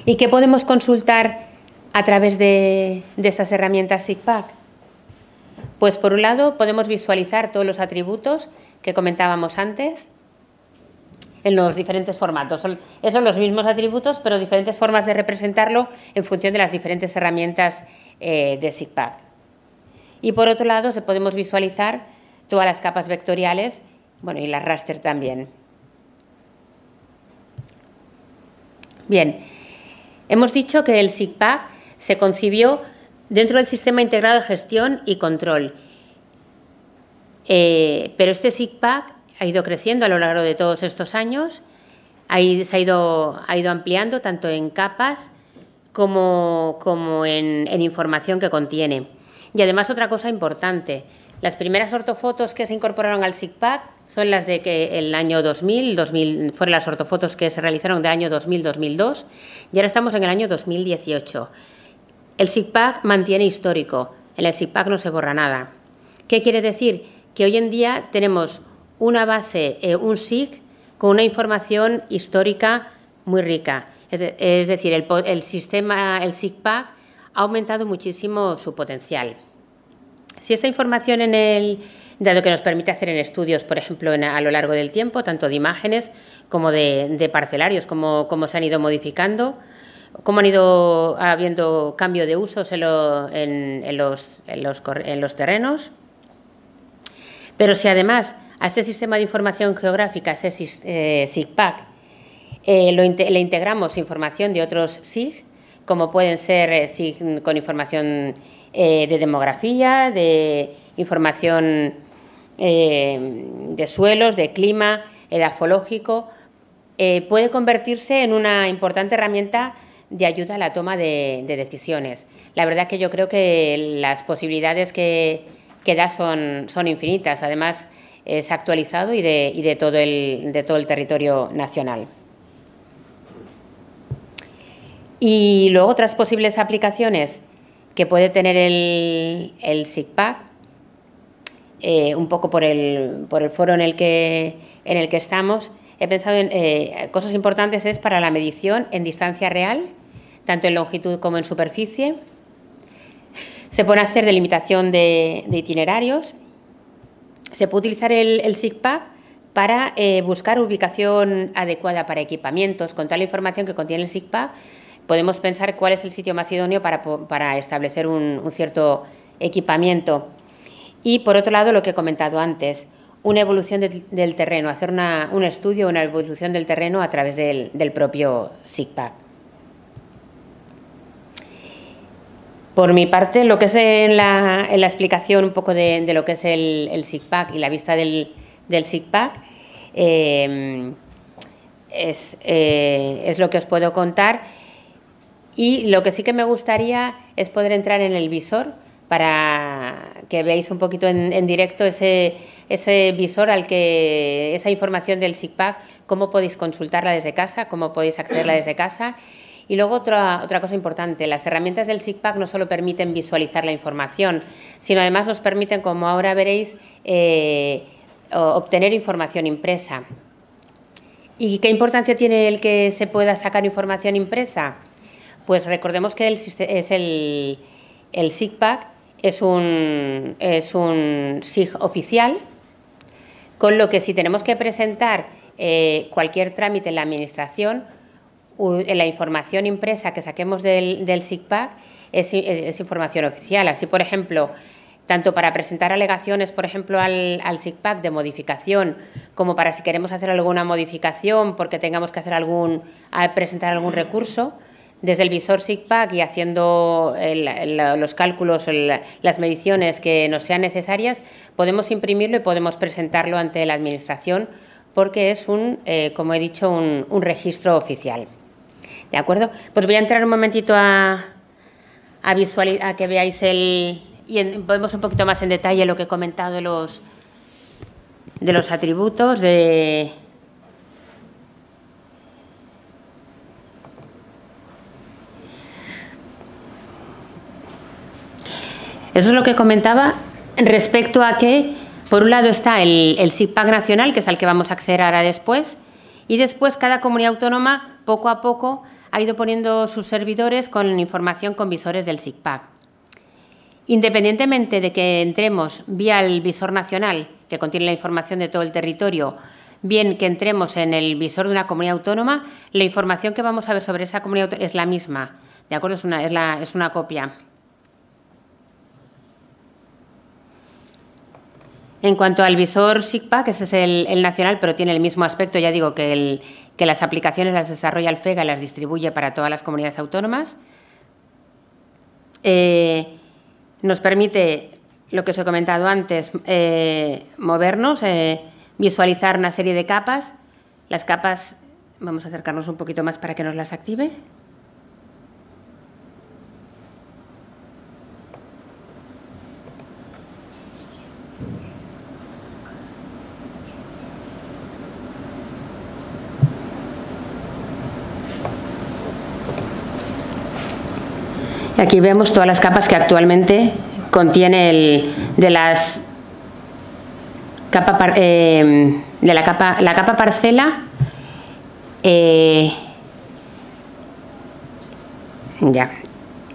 [SPEAKER 1] ¿Y qué podemos consultar a través de estas herramientas SICPAC? Pues por un lado podemos visualizar todos los atributos que comentábamos antes en los diferentes formatos. Son los mismos atributos, pero diferentes formas de representarlo en función de las diferentes herramientas de SICPAC. Y por otro lado podemos visualizar todas las capas vectoriales, bueno, y las raster también. Bien, hemos dicho que el SICPAC se concibió dentro del Sistema Integrado de Gestión y Control, pero este SICPAC ha ido creciendo a lo largo de todos estos años, ha ido ampliando tanto en capas como en información que contiene. Y además otra cosa importante, las primeras ortofotos que se incorporaron al SICPAC son las de que el año 2000 fueron las ortofotos que se realizaron del año 2000-2002 y ahora estamos en el año 2018. El SICPAC mantiene histórico, en el SICPAC no se borra nada. ¿Qué quiere decir? Que hoy en día tenemos una base, un SIG, con una información histórica muy rica. Es decir, el SICPAC ha aumentado muchísimo su potencial. Si esta información dado que nos permite hacer en estudios, por ejemplo, a lo largo del tiempo, tanto de imágenes como de parcelarios, cómo se han ido modificando, cómo han ido habiendo cambio de usos en los terrenos. Pero si además a este sistema de información geográfica, ese SICPAC, le integramos información de otros SIG, como pueden ser SIG con información de demografía, de información de suelos, de clima, edafológico, puede convertirse en una importante herramienta de ayuda a la toma de decisiones. La verdad que yo creo que las posibilidades que da son infinitas. Además, es actualizado y de todo el territorio nacional. Y luego otras posibles aplicaciones que puede tener el SICPAC, un poco por el foro en el que estamos, he pensado en cosas importantes es para la medición en distancia real, tanto en longitud como en superficie. Se puede hacer delimitación de itinerarios. Se puede utilizar el SICPAC para buscar ubicación adecuada para equipamientos. Con toda la información que contiene el SICPAC, podemos pensar cuál es el sitio más idóneo para establecer un cierto equipamiento. Y, por otro lado, lo que he comentado antes, una evolución del terreno, hacer un estudio, una evolución del terreno a través del propio SICPAC. Por mi parte, lo que es en la explicación un poco de lo que es el SICPAC y la vista del SICPAC, es lo que os puedo contar. Y lo que sí que me gustaría es poder entrar en el visor para que veáis un poquito en directo ese visor esa información del SICPAC, cómo podéis consultarla desde casa, cómo podéis accederla desde casa. Y luego otra cosa importante, las herramientas del SICPAC no solo permiten visualizar la información, sino además nos permiten, como ahora veréis, obtener información impresa. ¿Y qué importancia tiene el que se pueda sacar información impresa? Pues recordemos que el SICPAC es un SIG oficial, con lo que si tenemos que presentar cualquier trámite en la Administración, la información impresa que saquemos del SICPAC es información oficial. Así, por ejemplo, tanto para presentar alegaciones, por ejemplo, al SICPAC de modificación, como para si queremos hacer alguna modificación porque tengamos que hacer presentar algún recurso, desde el visor SICPAC y haciendo los cálculos, las mediciones que nos sean necesarias, podemos imprimirlo y podemos presentarlo ante la Administración porque es como he dicho, un registro oficial. ¿De acuerdo? Pues voy a entrar un momentito a que veáis y vemos un poquito más en detalle lo que he comentado de los atributos, Eso es lo que comentaba respecto a que, por un lado, está el SICPAC nacional, que es al que vamos a acceder ahora después, y después cada comunidad autónoma, poco a poco, ha ido poniendo sus servidores con información con visores del SICPAC. Independientemente de que entremos vía el visor nacional, que contiene la información de todo el territorio, bien que entremos en el visor de una comunidad autónoma, la información que vamos a ver sobre esa comunidad autónoma es la misma, ¿de acuerdo? Es una copia. En cuanto al visor SICPAC, ese es el nacional, pero tiene el mismo aspecto, ya digo, que las aplicaciones las desarrolla el FEGA y las distribuye para todas las comunidades autónomas. Nos permite, lo que os he comentado antes, movernos, visualizar una serie de capas. Las capas, vamos a acercarnos un poquito más para que nos las active. Aquí vemos todas las capas que actualmente contiene la capa parcela.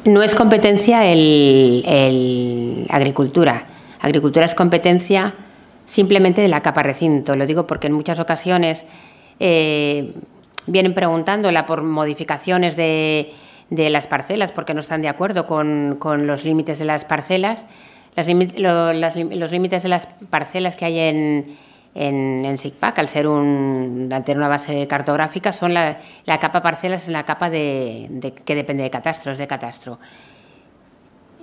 [SPEAKER 1] No es competencia el agricultura. Agricultura es competencia simplemente de la capa recinto. Lo digo porque en muchas ocasiones vienen preguntándola por modificaciones de las parcelas porque no están de acuerdo con los límites de las parcelas. Los límites de las parcelas que hay en SICPAC, al ser tener una base cartográfica, son la capa parcelas, es la capa que depende de catastro, es de catastro.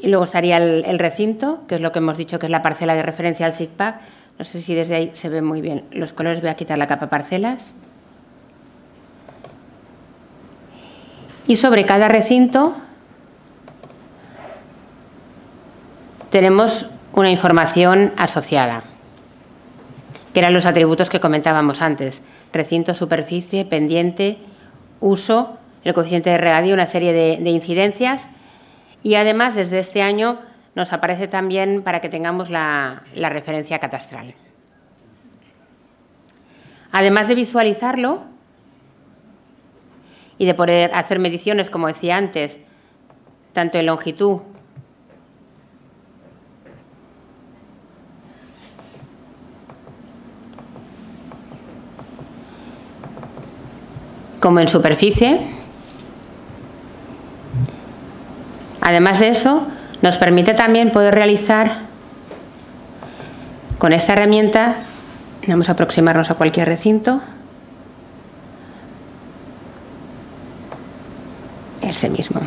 [SPEAKER 1] Y luego estaría el recinto, que es lo que hemos dicho que es la parcela de referencia al SICPAC. No sé si desde ahí se ve muy bien los colores. Voy a quitar la capa parcelas. Y sobre cada recinto tenemos una información asociada, que eran los atributos que comentábamos antes: recinto, superficie, pendiente, uso, el coeficiente de regadío, una serie de incidencias. Y además, desde este año, nos aparece también para que tengamos la referencia catastral. Además de visualizarlo y de poder hacer mediciones, como decía antes, tanto en longitud como en superficie, Además de eso, nos permite también poder realizar con esta herramienta, vamos a aproximarnos a cualquier recinto, ese mismo.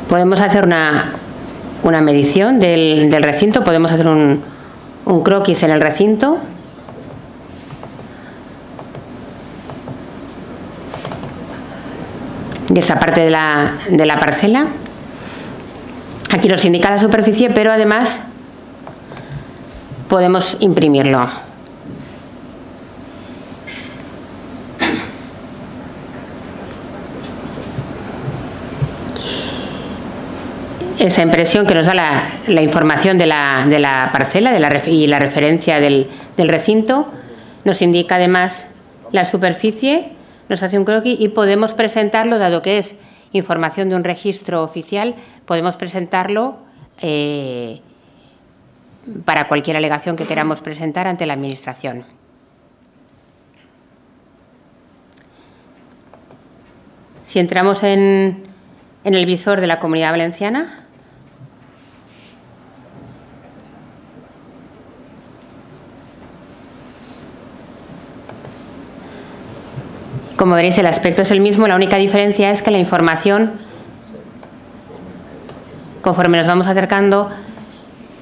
[SPEAKER 1] Podemos hacer una medición del recinto, podemos hacer un croquis en el recinto. De esa parte de la parcela. Aquí nos indica la superficie, pero además podemos imprimirlo. Esa impresión que nos da la información de la parcela y la referencia del recinto, nos indica además la superficie, nos hace un croquis y podemos presentarlo, dado que es información de un registro oficial, podemos presentarlo para cualquier alegación que queramos presentar ante la Administración. Si entramos en el visor de la Comunidad Valenciana, como veréis, el aspecto es el mismo, la única diferencia es que la información, conforme nos vamos acercando,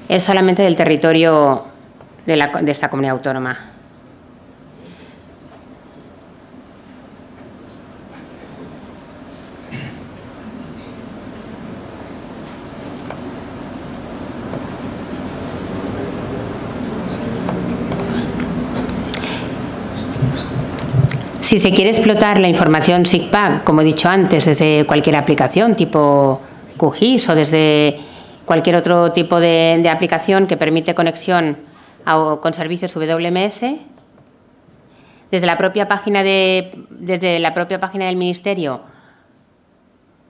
[SPEAKER 1] es solamente del territorio de esta comunidad autónoma. Si se quiere explotar la información SICPAC, como he dicho antes, desde cualquier aplicación tipo QGIS o desde cualquier otro tipo de aplicación que permite conexión con servicios WMS, desde la propia página del Ministerio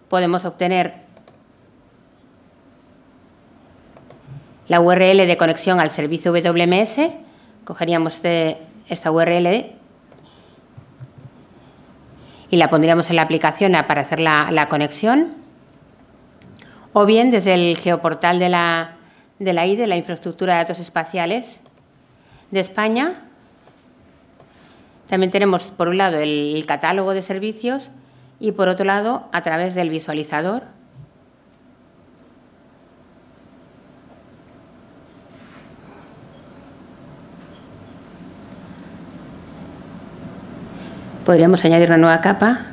[SPEAKER 1] podemos obtener la URL de conexión al servicio WMS, cogeríamos esta URL y la pondríamos en la aplicación para hacer la conexión, o bien desde el geoportal de la IDE, la Infraestructura de Datos Espaciales de España. También tenemos, por un lado, el catálogo de servicios y, por otro lado, a través del visualizador, podríamos añadir una nueva capa.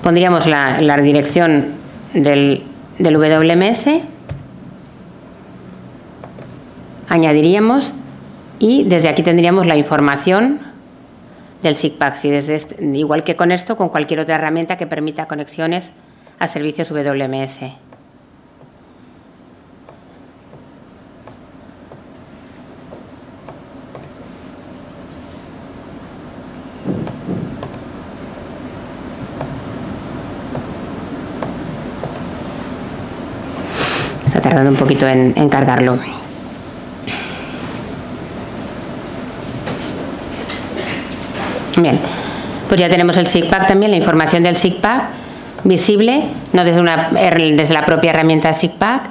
[SPEAKER 1] Pondríamos la dirección del WMS, añadiríamos y desde aquí tendríamos la información del SICPAC, igual que con esto, con cualquier otra herramienta que permita conexiones a servicios WMS. Está tardando un poquito en cargarlo. Bien, pues ya tenemos el SICPAC también, la información del SICPAC visible, no desde la propia herramienta SICPAC,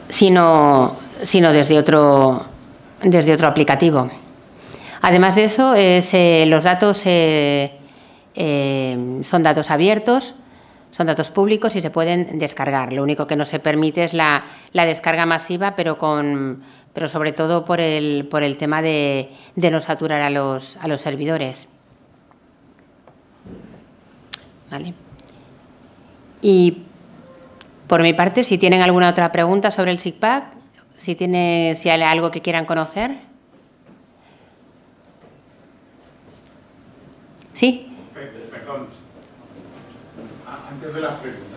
[SPEAKER 1] sino desde otro aplicativo. Además de eso, los datos son datos abiertos, son datos públicos y se pueden descargar. Lo único que no se permite es la descarga masiva, pero sobre todo por el tema de no saturar a los servidores. ¿Vale? Y por mi parte, si tienen alguna otra pregunta sobre el SICPAC, si hay algo que quieran conocer. ¿Sí?
[SPEAKER 2] Perdón. Antes de las preguntas.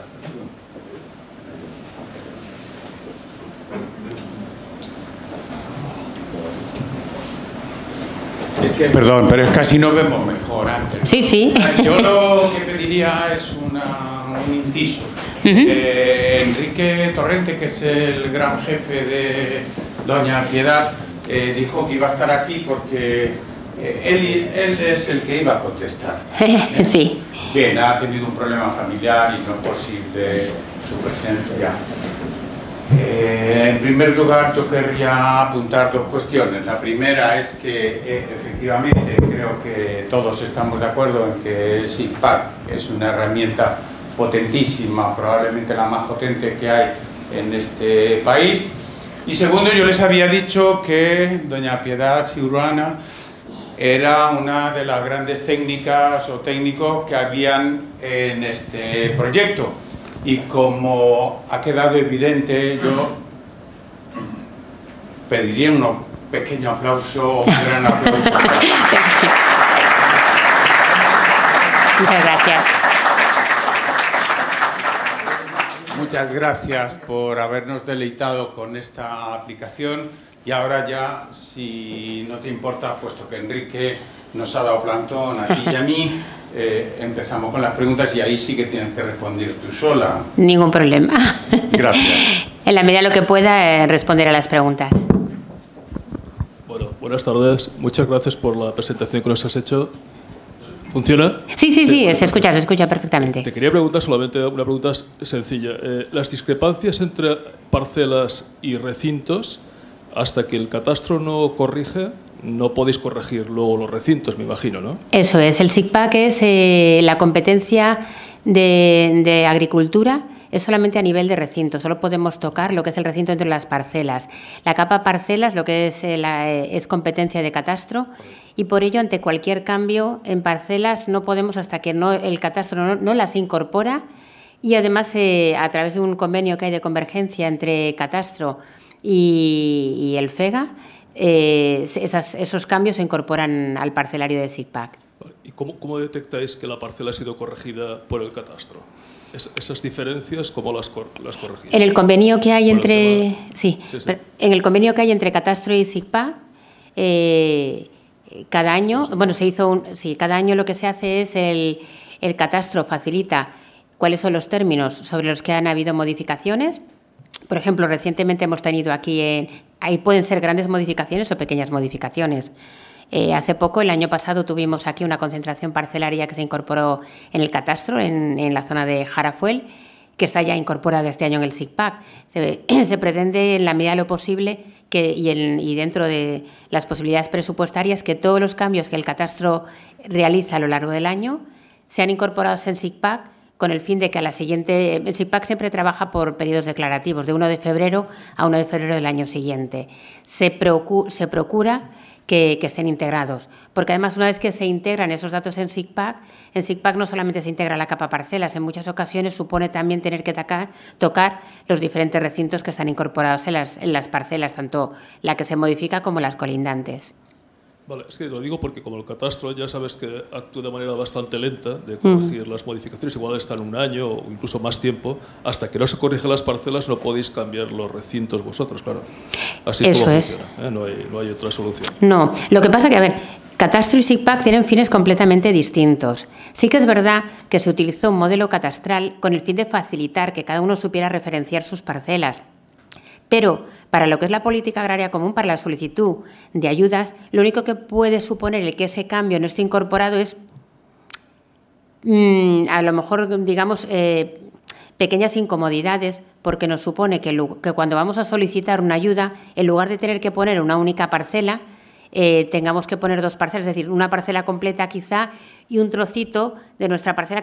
[SPEAKER 2] Perdón, pero es que así nos vemos mejor antes.
[SPEAKER 1] Sí, sí.
[SPEAKER 2] Yo lo que pediría es un inciso. Enrique Torrente, que es el gran jefe de Doña Piedad, dijo que iba a estar aquí porque Él es el que iba a contestar.
[SPEAKER 1] Sí.
[SPEAKER 2] Bien, ha tenido un problema familiar y no posible su presencia. En primer lugar, yo querría apuntar dos cuestiones. La primera es que efectivamente creo que todos estamos de acuerdo en que SIGPAC es una herramienta potentísima, probablemente la más potente que hay en este país. Y segundo, yo les había dicho que doña Piedad Ciurana era una de las grandes técnicas o técnicos que habían en este proyecto. Y como ha quedado evidente, yo pediría un pequeño aplauso, un gran aplauso.
[SPEAKER 1] Muchas gracias.
[SPEAKER 2] Muchas gracias por habernos deleitado con esta aplicación. Y ahora ya, si no te importa, puesto que Enrique nos ha dado plantón a ti y a mí, empezamos con las preguntas y ahí sí que tienes que responder tú sola.
[SPEAKER 1] Ningún problema.
[SPEAKER 2] Gracias.
[SPEAKER 1] En la medida de lo que pueda, responder a las preguntas.
[SPEAKER 3] Bueno, buenas tardes. Muchas gracias por la presentación que nos has hecho. ¿Funciona?
[SPEAKER 1] Sí, se escucha perfectamente.
[SPEAKER 3] Te quería preguntar solamente una pregunta sencilla. Las discrepancias entre parcelas y recintos, hasta que el catastro no corrige, no podéis corregir luego los recintos, me imagino, ¿no? Eso
[SPEAKER 1] es. El SIGPAC es la competencia de agricultura, es solamente a nivel de recinto. Solo podemos tocar lo que es el recinto entre las parcelas. La capa parcelas, lo que es competencia de catastro, y por ello, ante cualquier cambio en parcelas, no podemos hasta que el catastro no las incorpora, y además, a través de un convenio que hay de convergencia entre catastro y el FEGA, esos cambios se incorporan al parcelario de SIGPAC.
[SPEAKER 3] ¿Y cómo detectáis que la parcela ha sido corregida por el catastro? ¿Esas diferencias cómo las corregís?
[SPEAKER 1] En el convenio que hay entre en el convenio que hay entre catastro y SIGPAC, cada año, cada año lo que se hace es el catastro facilita cuáles son los términos sobre los que han habido modificaciones. Por ejemplo, recientemente hemos tenido aquí, ahí pueden ser grandes modificaciones o pequeñas modificaciones. Hace poco, el año pasado, tuvimos aquí una concentración parcelaria que se incorporó en el catastro, en la zona de Jarafuel, que está ya incorporada este año en el SIGPAC. Se pretende, en la medida de lo posible, y dentro de las posibilidades presupuestarias, que todos los cambios que el catastro realiza a lo largo del año sean incorporados en SIGPAC, con el fin de que a la siguiente... El SIGPAC siempre trabaja por periodos declarativos, de 1 de febrero a 1 de febrero del año siguiente. Se procura que estén integrados, porque además, una vez que se integran esos datos en SIGPAC no solamente se integra la capa parcelas, en muchas ocasiones supone también tener que tocar los diferentes recintos que están incorporados en las parcelas, tanto la que se modifica como las colindantes.
[SPEAKER 3] Vale, es que lo digo porque como el catastro ya sabes que actúa de manera bastante lenta de corregir las modificaciones, igual están un año o incluso más tiempo, hasta que no se corrigen las parcelas no podéis cambiar los recintos vosotros, claro. Así es como funciona, no hay otra solución.
[SPEAKER 1] No, lo que pasa que, a ver, catastro y SIGPAC tienen fines completamente distintos. Sí que es verdad que se utilizó un modelo catastral con el fin de facilitar que cada uno supiera referenciar sus parcelas, pero para lo que es la política agraria común, para la solicitud de ayudas, lo único que puede suponer el que ese cambio no esté incorporado es, a lo mejor, digamos, pequeñas incomodidades, porque nos supone que cuando vamos a solicitar una ayuda, en lugar de tener que poner una única parcela, tengamos que poner dos parcelas, es decir, una parcela completa quizá y un trocito de nuestra parcela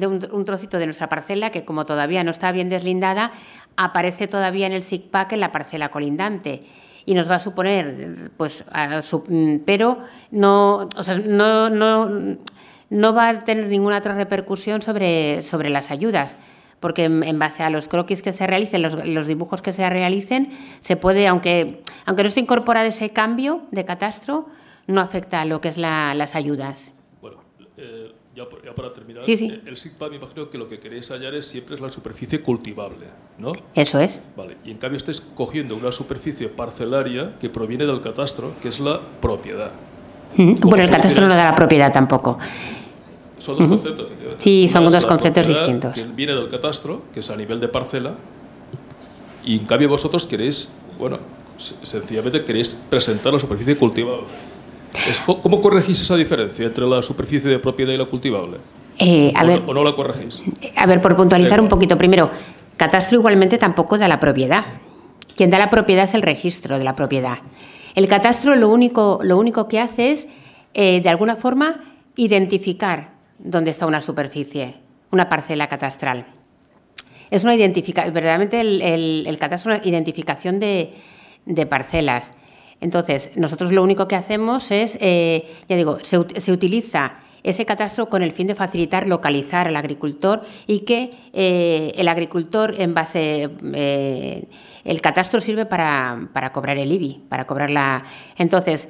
[SPEAKER 1] un trocito de nuestra parcela que, como todavía no está bien deslindada, aparece todavía en el SIGPAC en la parcela colindante, y nos va a suponer, pues, pero no, o sea, no va a tener ninguna otra repercusión sobre las ayudas, porque en base a los croquis que se realicen, los dibujos que se realicen, se puede, aunque no esté incorporado ese cambio de catastro, no afecta a lo que es las ayudas.
[SPEAKER 3] Bueno, ya para terminar,
[SPEAKER 1] sí.
[SPEAKER 3] El SIGPAC, me imagino que lo que queréis hallar siempre es la superficie cultivable, ¿no?
[SPEAKER 1] Eso es.
[SPEAKER 3] Vale, y en cambio estáis cogiendo una superficie parcelaria que proviene del catastro, que es la propiedad.
[SPEAKER 1] Bueno, el catastro no da la propiedad tampoco.
[SPEAKER 3] Son dos conceptos.
[SPEAKER 1] Sí, son dos conceptos distintos.
[SPEAKER 3] Que viene del catastro, que es a nivel de parcela, y en cambio vosotros queréis, bueno, sencillamente queréis presentar la superficie cultivable. ¿Cómo corregís esa diferencia entre la superficie de propiedad y la cultivable? ¿O no la corregís?
[SPEAKER 1] A ver, por puntualizar un poquito. Primero, catastro igualmente tampoco da la propiedad. Quien da la propiedad es el registro de la propiedad. El catastro lo único que hace es, de alguna forma, identificar dónde está una superficie, una parcela catastral. Es una identificación, verdaderamente el catastro es una identificación de parcelas. Entonces, nosotros lo único que hacemos es, ya digo, se utiliza ese catastro con el fin de facilitar, localizar al agricultor y que el agricultor en base... el catastro sirve para cobrar el IBI, para cobrar la... Entonces,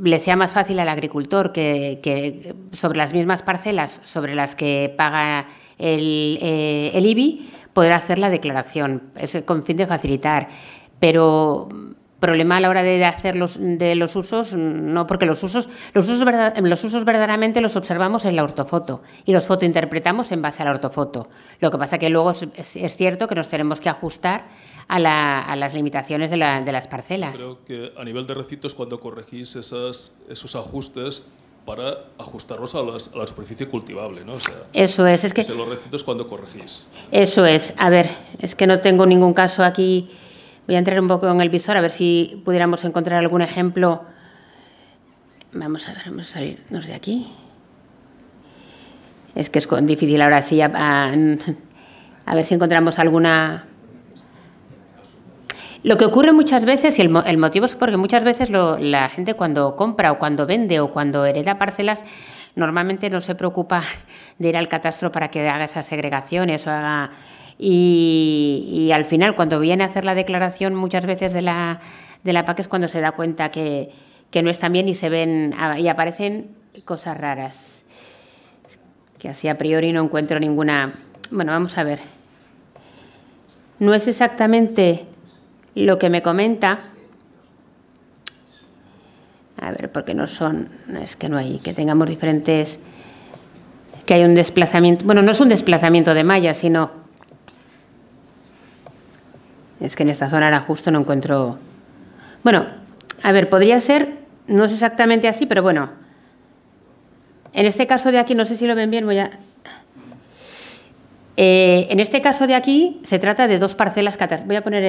[SPEAKER 1] le sea más fácil al agricultor que sobre las mismas parcelas sobre las que paga el IBI, poder hacer la declaración, es con fin de facilitar. Pero... problema a la hora de hacer los usos, no, porque los usos verdaderamente los observamos en la ortofoto y los fotointerpretamos en base a la ortofoto. Lo que pasa que luego es cierto que nos tenemos que ajustar a las limitaciones de las parcelas.
[SPEAKER 3] Creo que a nivel de recintos, cuando corregís esos ajustes para ajustarlos a la superficie cultivable, ¿no? O sea,
[SPEAKER 1] eso es que...
[SPEAKER 3] En los recintos cuando corregís.
[SPEAKER 1] Eso es. A ver, es que no tengo ningún caso aquí... Voy a entrar un poco en el visor a ver si pudiéramos encontrar algún ejemplo. Vamos a ver, vamos a salirnos de aquí. Es que es difícil ahora sí a ver si encontramos alguna... Lo que ocurre muchas veces, y el motivo es porque muchas veces la gente cuando compra o cuando vende o cuando hereda parcelas, normalmente no se preocupa de ir al catastro para que haga esas segregaciones o haga... Y al final, cuando viene a hacer la declaración muchas veces de la PAC es cuando se da cuenta que no están bien y se ven y aparecen cosas raras. Que así a priori no encuentro ninguna... Bueno, vamos a ver. No es exactamente lo que me comenta. A ver, porque no son... Es que no hay... Que tengamos diferentes... Que hay un desplazamiento... Bueno, no es un desplazamiento de malla, sino... Es que en esta zona ahora justo no encuentro... Bueno, a ver, podría ser, no es exactamente así, pero bueno. En este caso de aquí, no sé si lo ven bien, voy a... en este caso de aquí se trata de dos parcelas catastrales. Voy a poner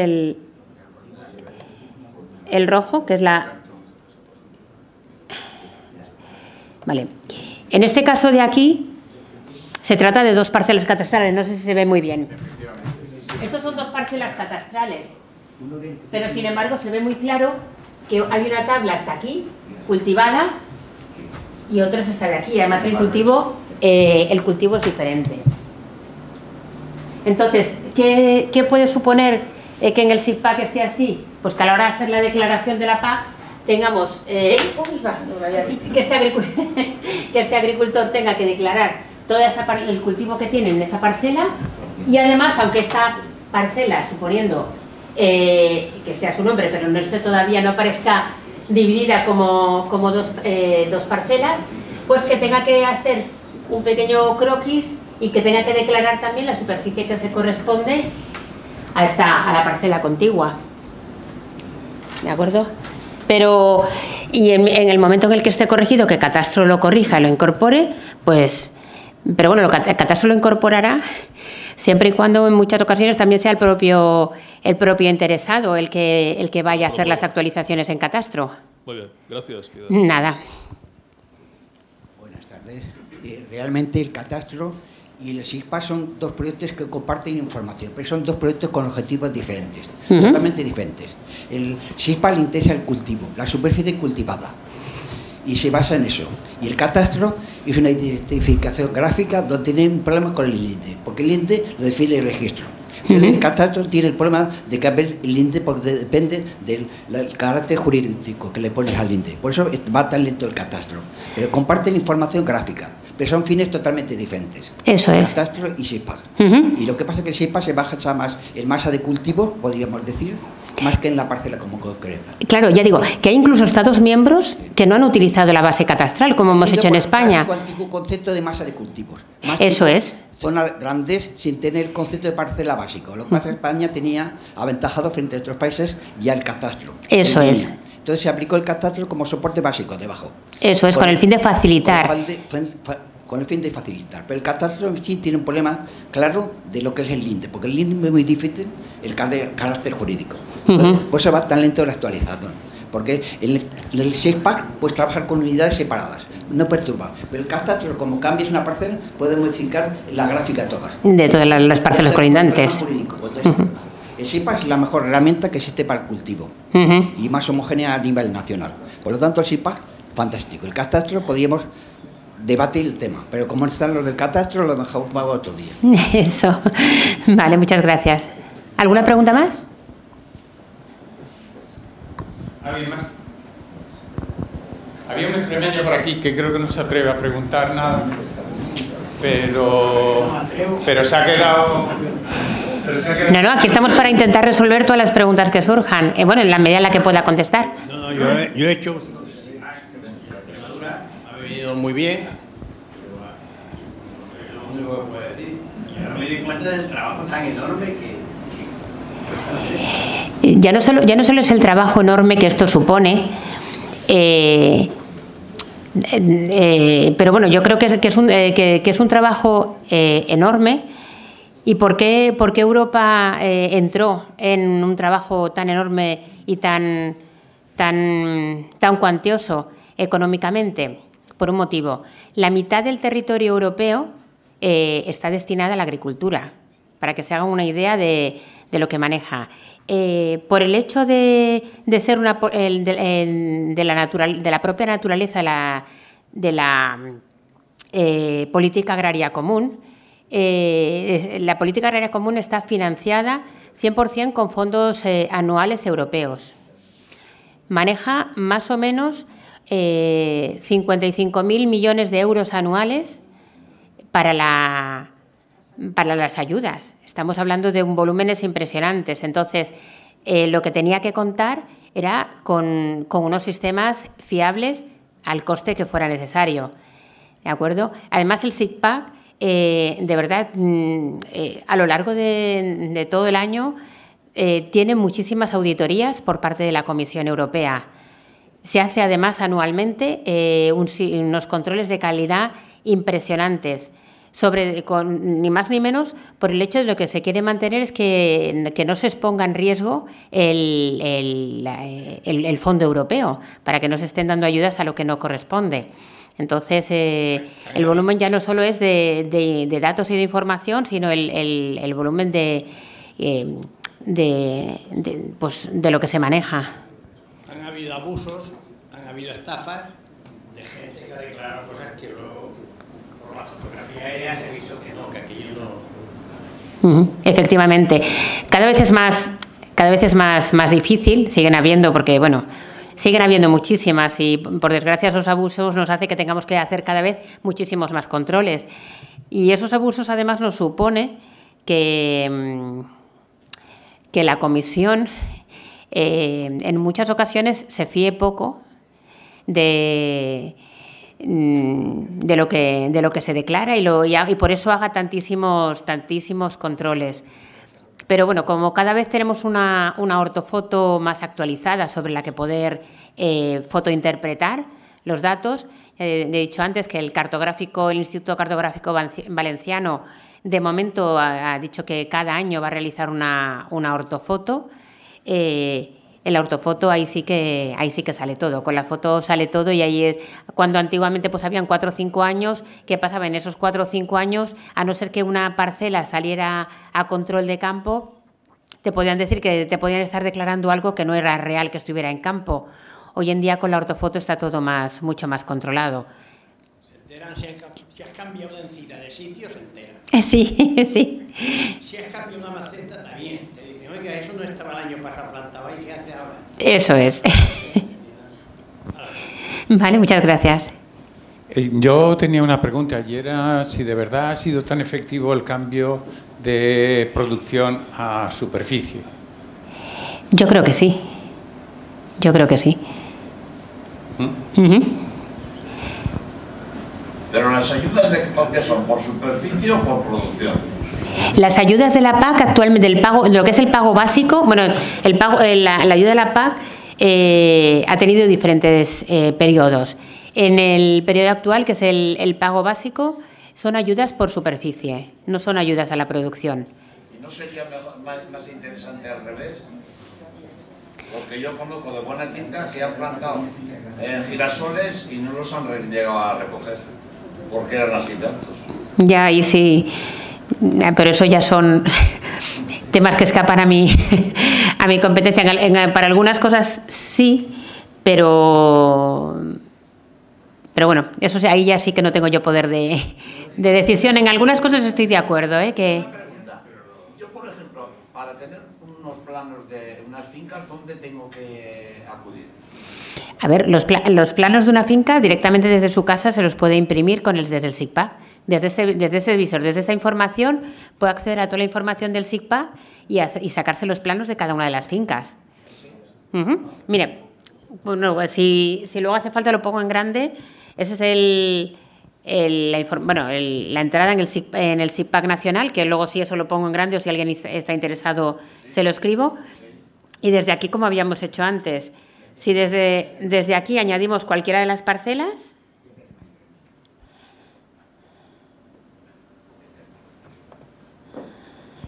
[SPEAKER 1] el rojo, que es la... Vale. En este caso de aquí se trata de dos parcelas catastrales, no sé si se ve muy bien. Estos son dos parcelas catastrales, pero sin embargo se ve muy claro que hay una tabla hasta aquí, cultivada, y otra es esta de aquí. Además el cultivo es diferente. Entonces, ¿qué puede suponer que en el SIPAC esté así? Pues que a la hora de hacer la declaración de la PAC tengamos, que este agricultor tenga que declarar toda el cultivo que tiene en esa parcela. Y además, aunque esta parcela, suponiendo que sea su nombre, pero no esté todavía, no aparezca dividida como dos parcelas, pues que tenga que hacer un pequeño croquis y que tenga que declarar también la superficie que se corresponde a la parcela contigua. ¿De acuerdo? Pero, y en el momento en el que esté corregido, que Catastro lo corrija y lo incorpore, pues... Pero bueno, el Catastro lo incorporará siempre y cuando en muchas ocasiones también sea el propio interesado el que vaya a hacer las actualizaciones en Catastro.
[SPEAKER 3] Muy bien, gracias, Piedad.
[SPEAKER 1] Nada.
[SPEAKER 4] Buenas tardes. Realmente el Catastro y el SIPA son dos proyectos que comparten información, pero son dos proyectos con objetivos diferentes, totalmente diferentes. El SIPA le interesa el cultivo, la superficie cultivada, y se basa en eso. Y el Catastro es una identificación gráfica donde tiene un problema con el INDE, porque el INDE lo define el registro. Pero el Catastro tiene el problema de que el INDE porque depende del carácter jurídico que le pones al INDE. Por eso va tan lento el Catastro. Pero comparten información gráfica, pero son fines totalmente diferentes.
[SPEAKER 1] Eso es.
[SPEAKER 4] Catastro y SIPA. Y lo que pasa es que el SIPA se basa más en masa de cultivo, podríamos decir, más que en la parcela como concreta.
[SPEAKER 1] Claro, ya digo, que hay incluso Estados miembros que no han utilizado la base catastral, como hemos hecho en España.
[SPEAKER 4] El antiguo concepto de masa de cultivos.
[SPEAKER 1] Eso es.
[SPEAKER 4] Zonas grandes sin tener el concepto de parcela básico. Lo que pasa es que España tenía aventajado frente a otros países ya el Catastro.
[SPEAKER 1] Eso es.
[SPEAKER 4] Entonces se aplicó el catastro como soporte básico debajo.
[SPEAKER 1] Eso es, con el fin de facilitar.
[SPEAKER 4] Con el fin de facilitar. Pero el catastro en sí tiene un problema claro de lo que es el LINDE, porque el LINDE es muy difícil el carácter jurídico. Por eso va tan lento la actualización. Porque el SIGPAC puede trabajar con unidades separadas, no perturba. Pero el catastro, como cambias una parcela, puede modificar la gráfica todas.
[SPEAKER 1] De todas las parcelas colindantes.
[SPEAKER 4] El SIGPAC es la mejor herramienta que existe para el cultivo y más homogénea a nivel nacional. Por lo tanto, el SIGPAC, fantástico. El catastro podríamos debatir el tema, pero como están los del catastro, lo mejor para otro día.
[SPEAKER 1] Eso. Vale, muchas gracias. ¿Alguna pregunta más?
[SPEAKER 2] ¿Alguien más? Había un extremeño por aquí que creo que no se atreve a preguntar nada, pero se ha quedado...
[SPEAKER 1] No, aquí estamos para intentar resolver todas las preguntas que surjan, bueno, en la medida en la que pueda contestar.
[SPEAKER 5] No, yo he hecho... Ha venido muy bien, lo único que puedo decir. Y ahora me di cuenta del trabajo tan enorme que...
[SPEAKER 1] Ya no solo es el trabajo enorme que esto supone, pero bueno, yo creo que es un trabajo enorme. ¿Y por qué Europa entró en un trabajo tan enorme y tan cuantioso económicamente? Por un motivo. La mitad del territorio europeo está destinada a la agricultura, para que se hagan una idea de lo que maneja. Por el hecho de ser de la propia naturaleza de la política agraria común, la política agraria común está financiada 100% con fondos anuales europeos. Maneja más o menos 55.000 millones de euros anuales para las ayudas. Estamos hablando de volúmenes impresionantes. Entonces, lo que tenía que contar era con unos sistemas fiables al coste que fuera necesario. ¿De acuerdo? Además, el SIGPAC, de verdad, a lo largo de todo el año, tiene muchísimas auditorías por parte de la Comisión Europea. Se hace, además, anualmente unos controles de calidad impresionantes, ni más ni menos por el hecho de lo que se quiere mantener es que no se exponga en riesgo el fondo europeo, para que no se estén dando ayudas a lo que no corresponde. Entonces, el volumen ya no solo es de datos y de información, sino el volumen de lo que se maneja.
[SPEAKER 5] Han habido abusos, han habido estafas de gente que ha declarado cosas que luego por la fotografía aérea se ha visto que no, que aquello no...
[SPEAKER 1] Efectivamente. Cada vez es más difícil, siguen habiendo, porque bueno, siguen habiendo muchísimas y por desgracia esos abusos nos hace que tengamos que hacer cada vez muchísimos más controles. Y esos abusos además nos supone que la Comisión en muchas ocasiones se fíe poco de lo que se declara y por eso haga tantísimos controles. Pero bueno, como cada vez tenemos una ortofoto más actualizada sobre la que poder fotointerpretar los datos, he dicho antes que el Instituto Cartográfico Valenciano de momento ha dicho que cada año va a realizar una ortofoto. En la ortofoto ahí sí que sale todo, con la foto sale todo y ahí es cuando antiguamente pues habían 4 o 5 años, ¿qué pasaba en esos 4 o 5 años? A no ser que una parcela saliera a control de campo, te podían decir que te podían estar declarando algo que no era real, que estuviera en campo. Hoy en día con la ortofoto está todo mucho más controlado.
[SPEAKER 5] Se enteran si has cambiado de encina de sitio, se enteran.
[SPEAKER 1] Sí, sí.
[SPEAKER 5] Si has cambiado una maceta, también. Te dicen, oiga, eso no estaba el año pasado plantado, ¿y qué hace ahora?
[SPEAKER 1] Eso es. Vale, muchas gracias.
[SPEAKER 2] Yo tenía una pregunta y era si de verdad ha sido tan efectivo el cambio de producción a superficie.
[SPEAKER 1] Yo creo que sí.
[SPEAKER 6] Pero las ayudas de qué son, ¿por superficie o por producción?
[SPEAKER 1] Las ayudas de la PAC actualmente, lo que es el pago básico, bueno, la ayuda de la PAC ha tenido diferentes periodos. En el periodo actual, que es el pago básico, son ayudas por superficie, no son ayudas a la producción.
[SPEAKER 6] ¿Y no sería más interesante al revés? Porque yo conozco de buena tinta que han plantado girasoles y no los han llegado a recoger, porque eran así tantos.
[SPEAKER 1] Ya, y sí, pero eso ya son temas que escapan a mi competencia. Para algunas cosas sí, pero bueno, eso sí, ahí ya sí que no tengo yo poder de decisión. En algunas cosas estoy de acuerdo, que...
[SPEAKER 6] Una pregunta. Yo, por ejemplo, para tener unos planos de unas fincas, ¿dónde tengo que acudir?
[SPEAKER 1] A ver, los planos de una finca directamente desde su casa se los puede imprimir desde el SICPAC. Desde ese visor, desde esta información, puede acceder a toda la información del SICPAC y sacarse los planos de cada una de las fincas. Mire, bueno, si luego hace falta lo pongo en grande. Ese es la entrada en el SICPAC nacional, que luego si eso lo pongo en grande o si alguien está interesado se lo escribo. Y desde aquí, como habíamos hecho antes, si desde aquí añadimos cualquiera de las parcelas,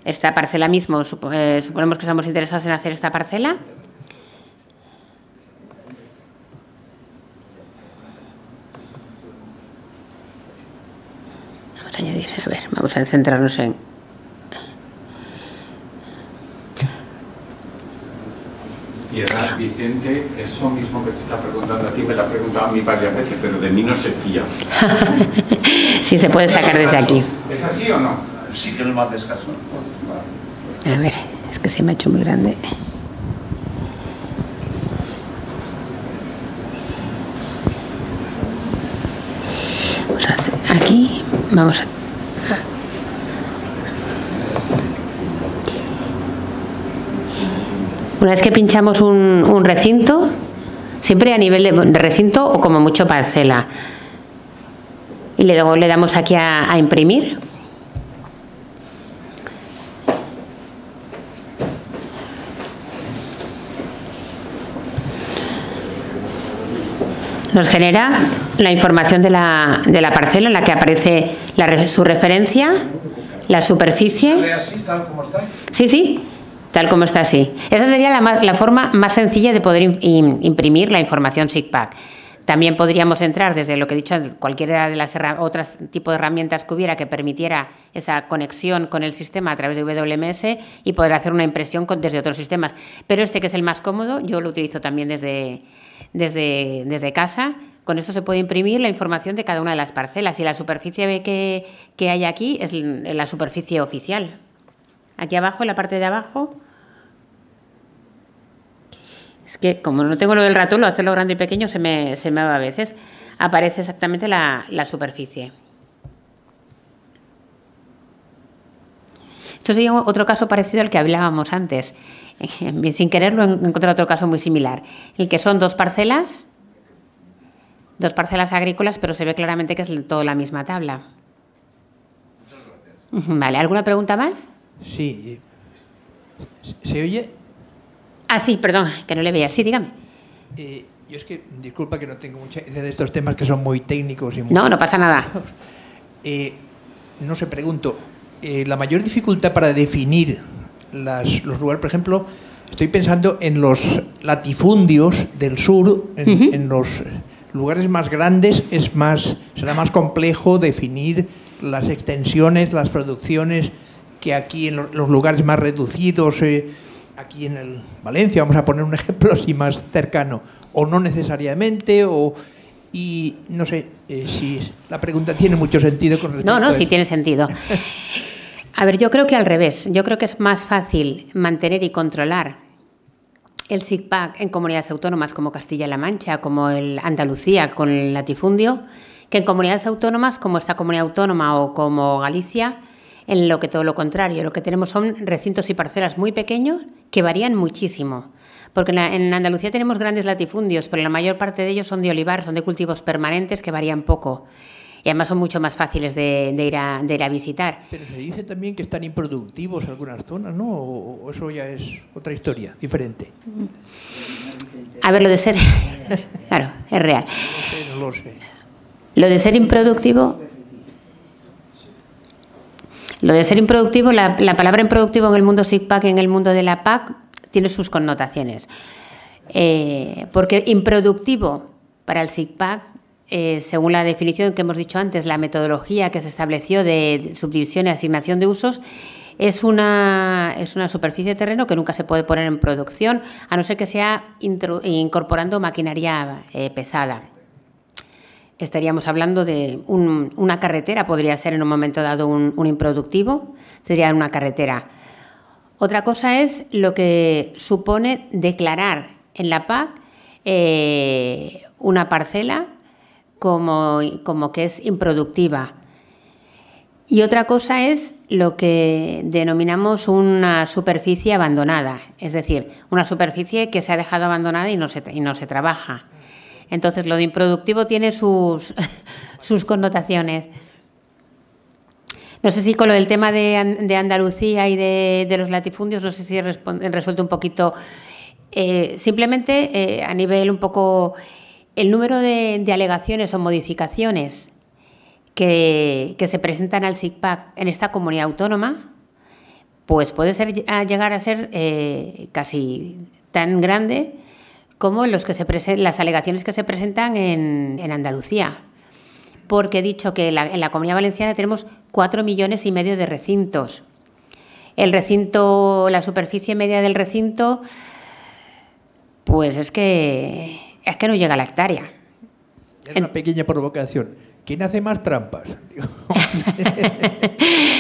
[SPEAKER 1] esta parcela mismo, suponemos que estamos interesados en hacer esta parcela. Vamos a añadir, a ver, vamos a centrarnos en...
[SPEAKER 2] Piedad, Vicente, eso mismo que te está preguntando a ti, me lo ha preguntado a mí varias veces, pero de mí no se fía.
[SPEAKER 1] Sí, se puede sacar desde aquí.
[SPEAKER 2] ¿Es así o no?
[SPEAKER 6] Sí que no me haces caso.
[SPEAKER 1] A ver, es que se me ha hecho muy grande. Vamos a hacer aquí, vamos a... Una vez que pinchamos un recinto, siempre a nivel de recinto o como mucho parcela, y le damos aquí a imprimir. Nos genera la información de la parcela en la que aparece su referencia, la superficie.
[SPEAKER 6] ¿Sale así, tal como está?
[SPEAKER 1] Sí, tal como está así. Esa sería la forma más sencilla de poder imprimir la información SICPAC. También podríamos entrar desde lo que he dicho, cualquiera de las otras tipos de herramientas que hubiera que permitiera esa conexión con el sistema a través de WMS y poder hacer una impresión desde otros sistemas. Pero este, que es el más cómodo, yo lo utilizo también desde casa. Con esto se puede imprimir la información de cada una de las parcelas y la superficie que hay aquí es la superficie oficial. Aquí abajo, en la parte de abajo, es que como no tengo lo del ratón, lo hacerlo grande y pequeño se me va a veces. Aparece exactamente la superficie. Esto sería otro caso parecido al que hablábamos antes. Sin quererlo he encontrado otro caso muy similar, en el que son dos parcelas agrícolas, pero se ve claramente que es toda la misma tabla. Vale, ¿alguna pregunta más?
[SPEAKER 7] Sí. ¿Se oye?
[SPEAKER 1] Ah, sí, perdón, que no le veía. Sí, dígame.
[SPEAKER 7] Yo es que, disculpa que no tengo mucha idea de estos temas que son muy técnicos y muy...
[SPEAKER 1] No pasa nada.
[SPEAKER 7] No sé, pregunto, la mayor dificultad para definir los lugares, por ejemplo, estoy pensando en los latifundios del sur, en los lugares más grandes será más complejo definir las extensiones, las producciones, que aquí en los lugares más reducidos, aquí en Valencia, vamos a poner un ejemplo así más cercano, o no necesariamente, y no sé si la pregunta tiene mucho sentido con respecto
[SPEAKER 1] No, sí tiene sentido. A ver, yo creo que al revés. Yo creo que es más fácil mantener y controlar el SICPAC en comunidades autónomas como Castilla-La Mancha, como Andalucía con el latifundio, que en comunidades autónomas como esta comunidad autónoma o como Galicia, en lo que todo lo contrario. Lo que tenemos son recintos y parcelas muy pequeños que varían muchísimo. Porque en Andalucía tenemos grandes latifundios, pero la mayor parte de ellos son de olivar, son de cultivos permanentes que varían poco. Y además son mucho más fáciles de ir a visitar.
[SPEAKER 7] Pero se dice también que están improductivos algunas zonas, ¿no? ¿O eso ya es otra historia, diferente?
[SPEAKER 1] A ver, lo de ser... Claro, es real.
[SPEAKER 7] No lo sé.
[SPEAKER 1] Lo de ser improductivo... Lo de ser improductivo, la palabra improductivo en el mundo SIGPAC y en el mundo de la PAC tiene sus connotaciones. Porque improductivo para el SIGPAC, según la definición que hemos dicho antes, la metodología que se estableció de subdivisión y asignación de usos, es una superficie de terreno que nunca se puede poner en producción, a no ser que sea incorporando maquinaria pesada. Estaríamos hablando de una carretera, podría ser en un momento dado un improductivo, sería una carretera. Otra cosa es lo que supone declarar en la PAC una parcela como que es improductiva. Y otra cosa es lo que denominamos una superficie abandonada, es decir, una superficie que se ha dejado abandonada y no se trabaja. Entonces, lo de improductivo tiene sus connotaciones. No sé si con lo del tema de Andalucía y de los latifundios, no sé si he resuelto un poquito. Simplemente, a nivel un poco, el número de alegaciones o modificaciones que se presentan al SIGPAC en esta comunidad autónoma, pues puede llegar a ser casi tan grande como las alegaciones que se presentan en Andalucía. Porque he dicho que en la Comunidad Valenciana tenemos 4,5 millones de recintos. El recinto, la superficie media del recinto, pues es que no llega a la hectárea.
[SPEAKER 7] Es una pequeña provocación. ¿Quién hace más trampas?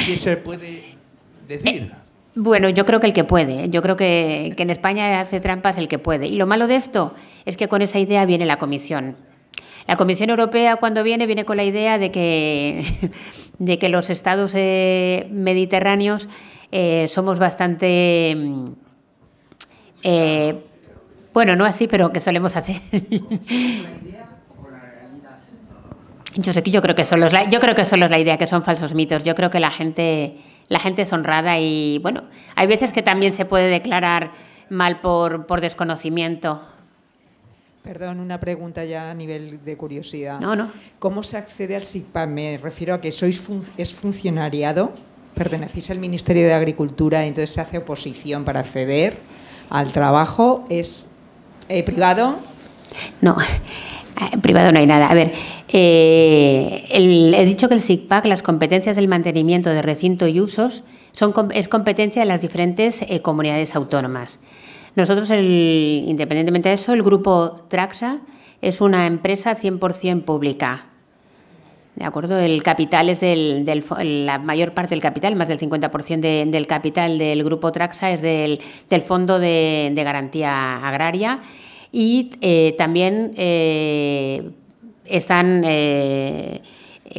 [SPEAKER 7] ¿Qué se puede decir?
[SPEAKER 1] Bueno, yo creo que el que puede. Yo creo que en España hace trampas el que puede. Y lo malo de esto es que con esa idea viene la Comisión. La Comisión Europea, cuando viene con la idea de que los estados mediterráneos somos bastante... bueno, no así, pero que solemos hacer. Yo creo que solo es la idea, que son falsos mitos. Yo creo que la gente es honrada y, bueno, hay veces que también se puede declarar mal por desconocimiento.
[SPEAKER 8] Perdón, una pregunta ya a nivel de curiosidad.
[SPEAKER 1] No.
[SPEAKER 8] ¿Cómo se accede al SIGPAC? Me refiero a que es funcionariado, pertenecéis al Ministerio de Agricultura y entonces se hace oposición para acceder al trabajo. ¿Es privado?
[SPEAKER 1] No, privado no hay nada. A ver, he dicho que el SIGPAC, las competencias del mantenimiento de recinto y usos, es competencia de las diferentes comunidades autónomas. Nosotros, independientemente de eso, el grupo Traxa es una empresa 100% pública. ¿De acuerdo? El capital es la mayor parte del capital, más del 50% del capital del grupo Traxa es del Fondo de Garantía Agraria y también están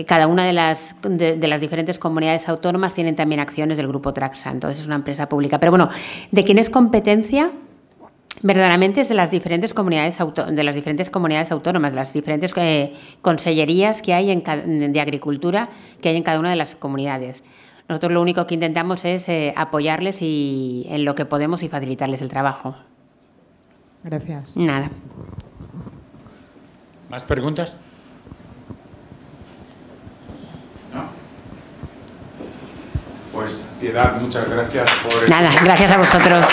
[SPEAKER 1] cada una de las diferentes comunidades autónomas tienen también acciones del grupo Traxa, entonces es una empresa pública. Pero bueno, ¿de quién es competencia? Verdaderamente es de las diferentes comunidades autónomas, las diferentes consellerías que hay de agricultura que hay en cada una de las comunidades. Nosotros lo único que intentamos es apoyarles en lo que podemos y facilitarles el trabajo.
[SPEAKER 8] Gracias.
[SPEAKER 1] Nada.
[SPEAKER 2] ¿Más preguntas? ¿No? Pues, Piedad, muchas gracias por...
[SPEAKER 1] Nada, gracias a vosotros.